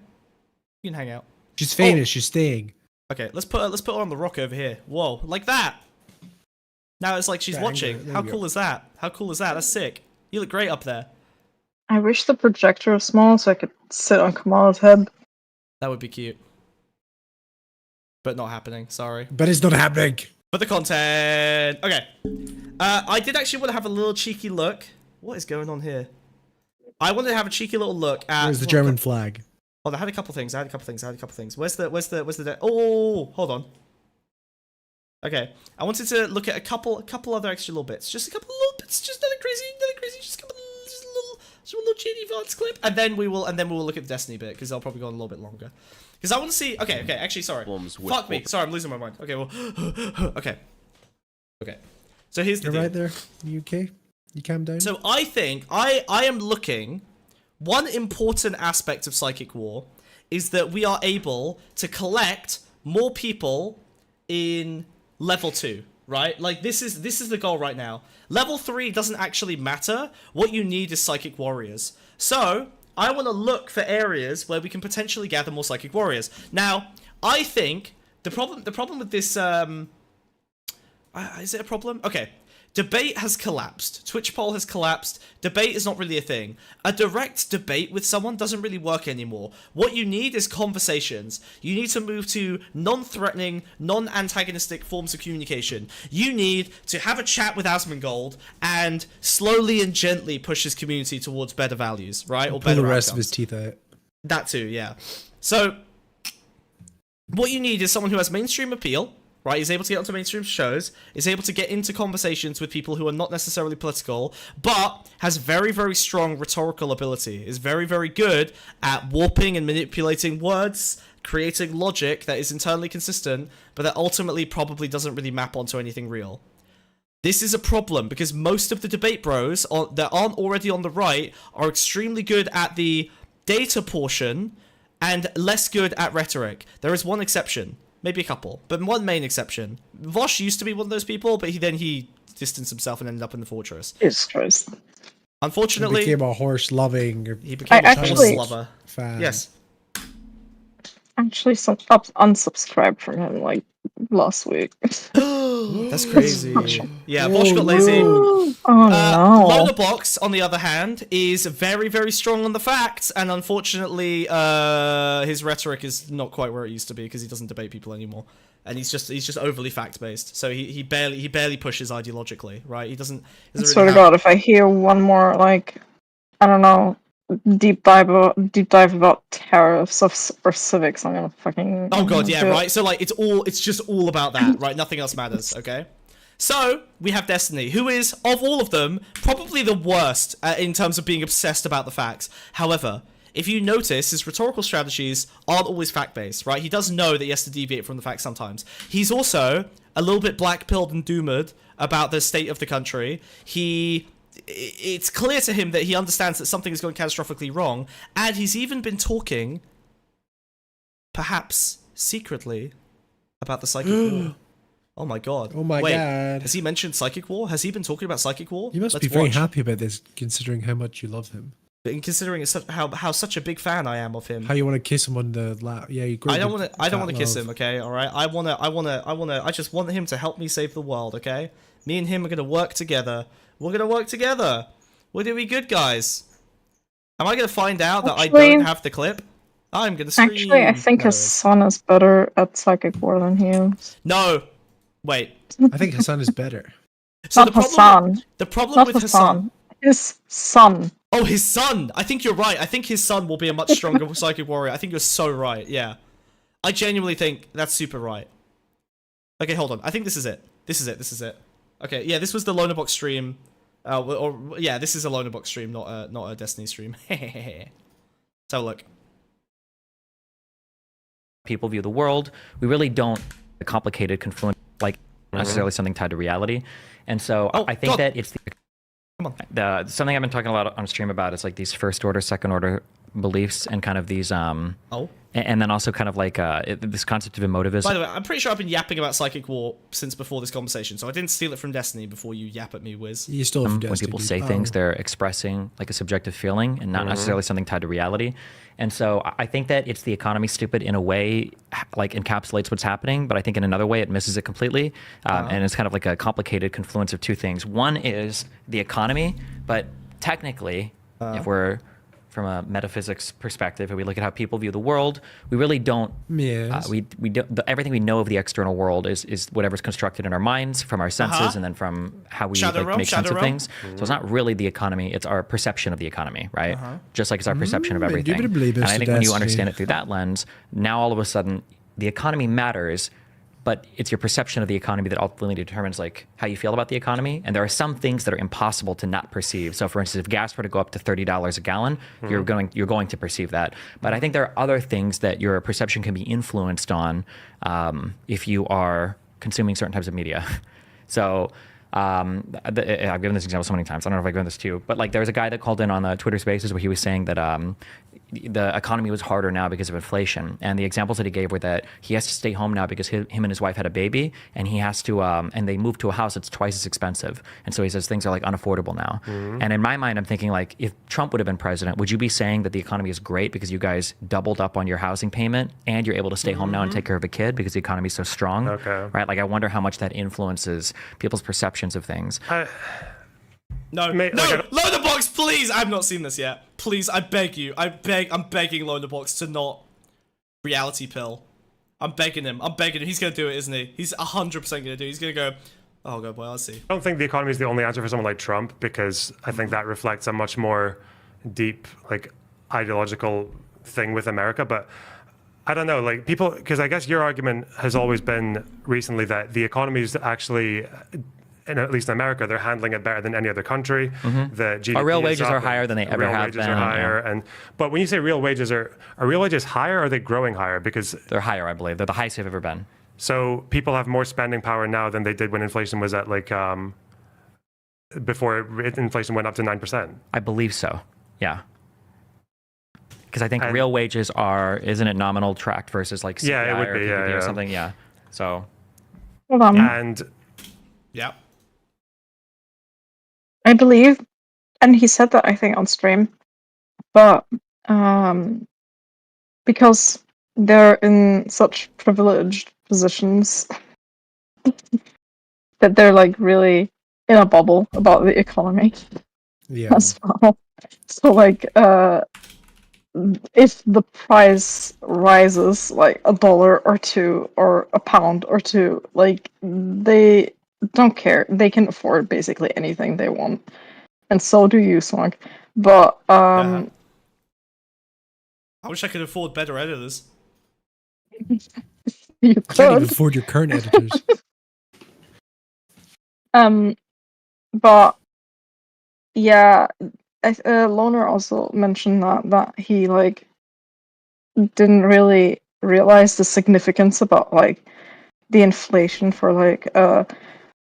You can hang out. She's famous. She's staying. Okay, let's put her on the rock over here. Whoa, like that. Now it's like she's Yeah, watching. there How we cool go. is that? How cool is that? That's sick. You look great up there. I wish the projector was small so I could sit on Kamala's head. That would be cute. But not happening, sorry. But it's not happening. But the content. Okay. I did actually want to have a little cheeky look. What is going on here? I wanted to have a cheeky little look at. Where's the German flag? Oh, I had a couple things. Where's the? Oh, hold on. Okay, I wanted to look at a couple other extra little bits. Just a couple little bits. Just nothing crazy. Just a little cheeky Vance clip, and then we will look at the Destiny bit because I'll probably go on a little bit longer. Because I want to see. Okay. Actually, sorry. Fuck me. Sorry, I'm losing my mind. Okay. Well. Okay. So here's the You're deal. right there. You okay? You calm down. So I think I am looking. One important aspect of Psychic War is that we are able to collect more people in level 2, right? Like this is the goal right now. Level 3 doesn't actually matter. What you need is Psychic Warriors. So I want to look for areas where we can potentially gather more Psychic Warriors. Now, I think the problem with this is it a problem? Okay. Debate has collapsed. Twitch poll has collapsed. Debate is not really a thing. A direct debate with someone doesn't really work anymore. What you need is conversations. You need to move to non-threatening, non-antagonistic forms of communication. You need to have a chat with Asmongold and slowly and gently push his community towards better values, right? Or Pull better the rest of outcomes. his teeth out. That too, yeah. So, what you need is someone who has mainstream appeal, right? Is able to get onto mainstream shows, is able to get into conversations with people who are not necessarily political, but has very, very strong rhetorical ability, is very, very good at warping and manipulating words, creating logic that is internally consistent, but that ultimately probably doesn't really map onto anything real. This is a problem because most of the debate bros that aren't already on the right are extremely good at the data portion and less good at rhetoric. There is one exception. Maybe a couple, but one main exception. Vosh used to be one of those people, but he distanced himself and ended up in the fortress. Jesus Christ. He Unfortunately, became a horse-loving he became a actually- horse lover. fan. Yes. Actually, unsubscribed from him like last week. That's crazy. Yeah, Vosh got lazy. Oh no. Loner Box, on the other hand, is very, very strong on the facts, and unfortunately, his rhetoric is not quite where it used to be because he doesn't debate people anymore, and he's just overly fact based. So he barely pushes ideologically, right? He doesn't. I Really swear to have- God, if I hear one more like, I don't know, deep dive about tariffs or civics, I'm gonna Oh god, yeah, do it. right. So like, it's just all about that, right? Nothing else matters. Okay. So, we have Destiny, who is, of all of them, probably the worst in terms of being obsessed about the facts. However, if you notice, his rhetorical strategies aren't always fact-based, right? He does know that he has to deviate from the facts sometimes. He's also a little bit black-pilled and doomed about the state of the country. It's clear to him that he understands that something is going catastrophically wrong, and he's even been talking, perhaps secretly, about the psychic war. Oh my god. Oh my god. Has he mentioned psychic war? Has he been talking about psychic war? You must be very happy about this, considering how much you love him. And considering how such a big fan I am of him. How you want to kiss him on the lap? Yeah, you. I don't want to kiss him. Okay, all right. I just want him to help me save the world. Okay. Me and him are gonna work together. We're gonna work together. We're gonna be good guys. Am I gonna find out that I don't have the clip? I'm gonna scream. Actually, I think his son is better at psychic war than he is. No. Wait. I think Hassan is better. So not Hassan. The problem with Hassan. His son. Oh, his son! I think you're right. I think his son will be a much stronger psychic warrior. I think you're so right, yeah. I genuinely think that's super right. Okay, hold on. I think this is it. This is it. Okay, yeah, this was the Lonerbox stream. Yeah, this is a Lonerbox stream, not a Destiny stream. Let's have a look. People view the world. We really don't complicated, confluent, like necessarily something tied to reality. And so I think that it's something I've been talking a lot on stream about is like these first order, second order beliefs and kind of these and then also kind of like this concept of emotivism. By the way, I'm pretty sure I've been yapping about psychic war since before this conversation, so I didn't steal it from Destiny before you yap at me, Wiz. You still have when people say things, they're expressing like a subjective feeling and not necessarily something tied to reality. And so I think that it's the economy stupid in a way, like encapsulates what's happening, but I think in another way it misses it completely. And it's kind of like a complicated confluence of two things. One is the economy, but technically, if we're from a metaphysics perspective, and we look at how people view the world, we really don't. Yes. We don't. Everything we know of the external world is whatever's constructed in our minds, from our senses, and then from how we make sense of things. So it's not really the economy; it's our perception of the economy, right? Just like it's our perception of everything. And I think when you understand it through that lens, now all of a sudden the economy matters. But it's your perception of the economy that ultimately determines like how you feel about the economy. And there are some things that are impossible to not perceive. So for instance, if gas were to go up to $30 a gallon, you're going to perceive that. But I think there are other things that your perception can be influenced on if you are consuming certain types of media. So I've given this example so many times. I don't know if I've given this to you, but like there was a guy that called in on the Twitter Spaces where he was saying that the economy was harder now because of inflation. And the examples that he gave were that he has to stay home now because him and his wife had a baby, and he has to, and they moved to a house that's twice as expensive. And so he says things are like unaffordable now. And in my mind, I'm thinking like, if Trump would have been president, would you be saying that the economy is great because you guys doubled up on your housing payment and you're able to stay home now and take care of a kid because the economy is so strong? Right? Like I wonder how much that influences people's perceptions of things. No, load the box, please! I've not seen this yet. Please, I beg you. I'm begging Load the Box to not reality pill. I'm begging him. He's gonna do it, isn't he? He's 100% gonna do it. He's gonna go, oh god, boy, I'll see. I don't think the economy is the only answer for someone like Trump, because I think that reflects a much more deep, like, ideological thing with America. But I don't know, like, people, because I guess your argument has always been recently that the economy is actually, at least in America, they're handling it better than any other country. The GDP our real wages are higher than they ever have been. Real wages are higher, but when you say real wages, are real wages higher, or are they growing higher? Because they're higher, I believe. They're the highest they've ever been. So people have more spending power now than they did when inflation was at like before inflation went up to 9%. I believe so. Yeah. Because I think real wages isn't it nominal tracked versus like CPI it would or be, PPP or something? Yeah. So. Hold on. And yeah. I believe, and he said that I think on stream, but because they're in such privileged positions that they're like really in a bubble about the economy as well. So like if the price rises like $1 or $2 or £1 or £2, like they don't care. They can afford basically anything they want, and so do you, Smug. But I wish I could afford better editors. You can't even afford your current editors. But yeah, Loner also mentioned that he like didn't really realize the significance about like the inflation for like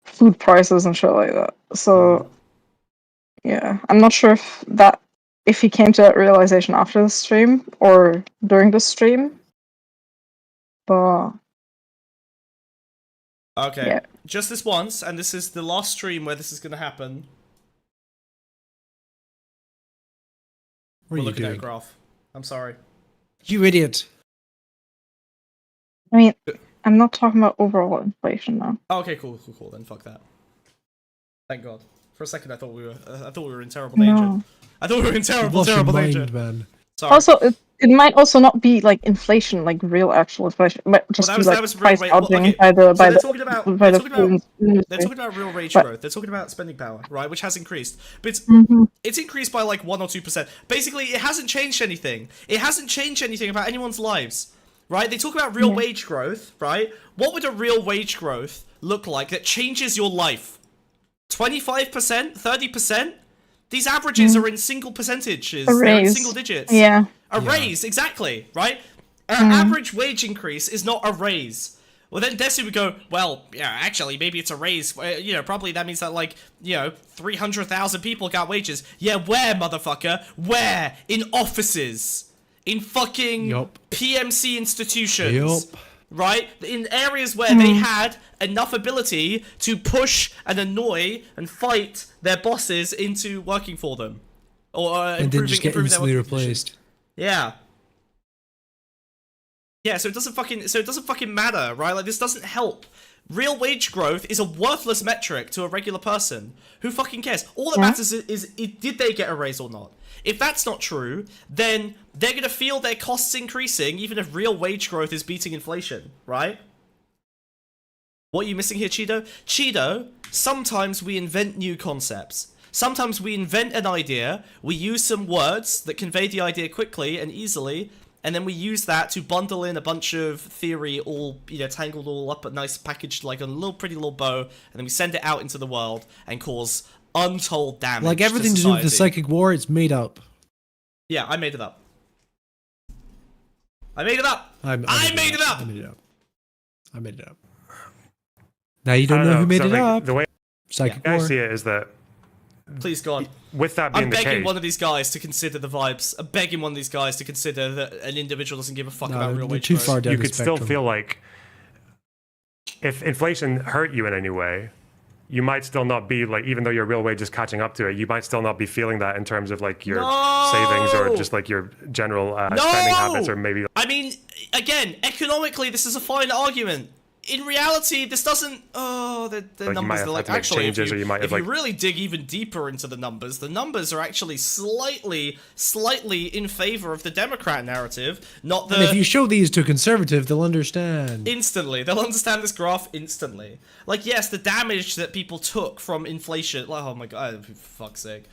food prices and shit like that. So yeah, I'm not sure if he came to that realization after the stream or during the stream. But okay, yeah. just this once, and this is the last stream where this is going to happen. What are We're you looking at a doing? graph. I'm sorry. You idiot. I mean, I'm not talking about overall inflation now. Oh, okay, cool. Then fuck that. Thank God. For a second, I thought we were in terrible danger. No. I thought we were in terrible Lost your danger. mind, man. Sorry. Also, it might also not be like inflation, like real actual inflation, but just be like price gouging by the they're talking about real wage But- growth. They're talking about spending power, right, which has increased, but Mhm. it's increased by like 1 or 2%. Basically, it hasn't changed anything. It hasn't changed anything about anyone's lives, right? They talk about real wage growth, right? What would a real wage growth look like that changes your life? 25%, 30%. These averages are in single percentages. A They're in raise. single digits. Yeah. A raise, exactly, right? An average wage increase is not a raise. Well, then Desu would go, well, yeah, actually, maybe it's a raise. You know, probably that means that, like, 300,000 people got wages. Yeah, where, motherfucker? Where? In offices. In fucking PMC institutions. Yup. Right? In areas where they had enough ability to push and annoy and fight their bosses into working for them. Or And then just get improving their instantly working conditions. replaced. Yeah. Yeah, so it doesn't fucking matter, right? Like, this doesn't help. Real wage growth is a worthless metric to a regular person. Who fucking cares? All that matters is did they get a raise or not? If that's not true, then they're gonna feel their costs increasing even if real wage growth is beating inflation, right? What are you missing here, Cheeto? Cheeto, sometimes we invent new concepts. Sometimes we invent an idea, we use some words that convey the idea quickly and easily, and then we use that to bundle in a bunch of theory all, tangled all up, a nice packaged, like a little pretty little bow, and then we send it out into the world and cause untold damage. Like everything to do with the psychic war, it's made up. Yeah, I made it up. I made it up! I made it up! I made it up. Now you don't know who made it up. The way Psychic I war. see it is that, Please, God. with that being I'm the begging case, one of these guys to consider the vibes. I'm begging one of these guys to consider that an individual doesn't give a fuck about real they're wage too growth. far down you the could still spectrum. feel like if inflation hurt you in any way, you might still not be like, even though your real wage is catching up to it, you might still not be feeling that in terms of like your savings or just like your general spending habits, or maybe. I mean, again, economically, this is a fine argument. In reality, this doesn't. Oh, the you numbers. might They're have like to make actually, changes, or you might if have, you like- really dig even deeper into the numbers are actually slightly in favor of the Democrat narrative, not the. And if you show these to a conservative, they'll understand. Instantly. They'll understand this graph instantly. Like, yes, the damage that people took from inflation. Like, oh my god, for fuck's sake.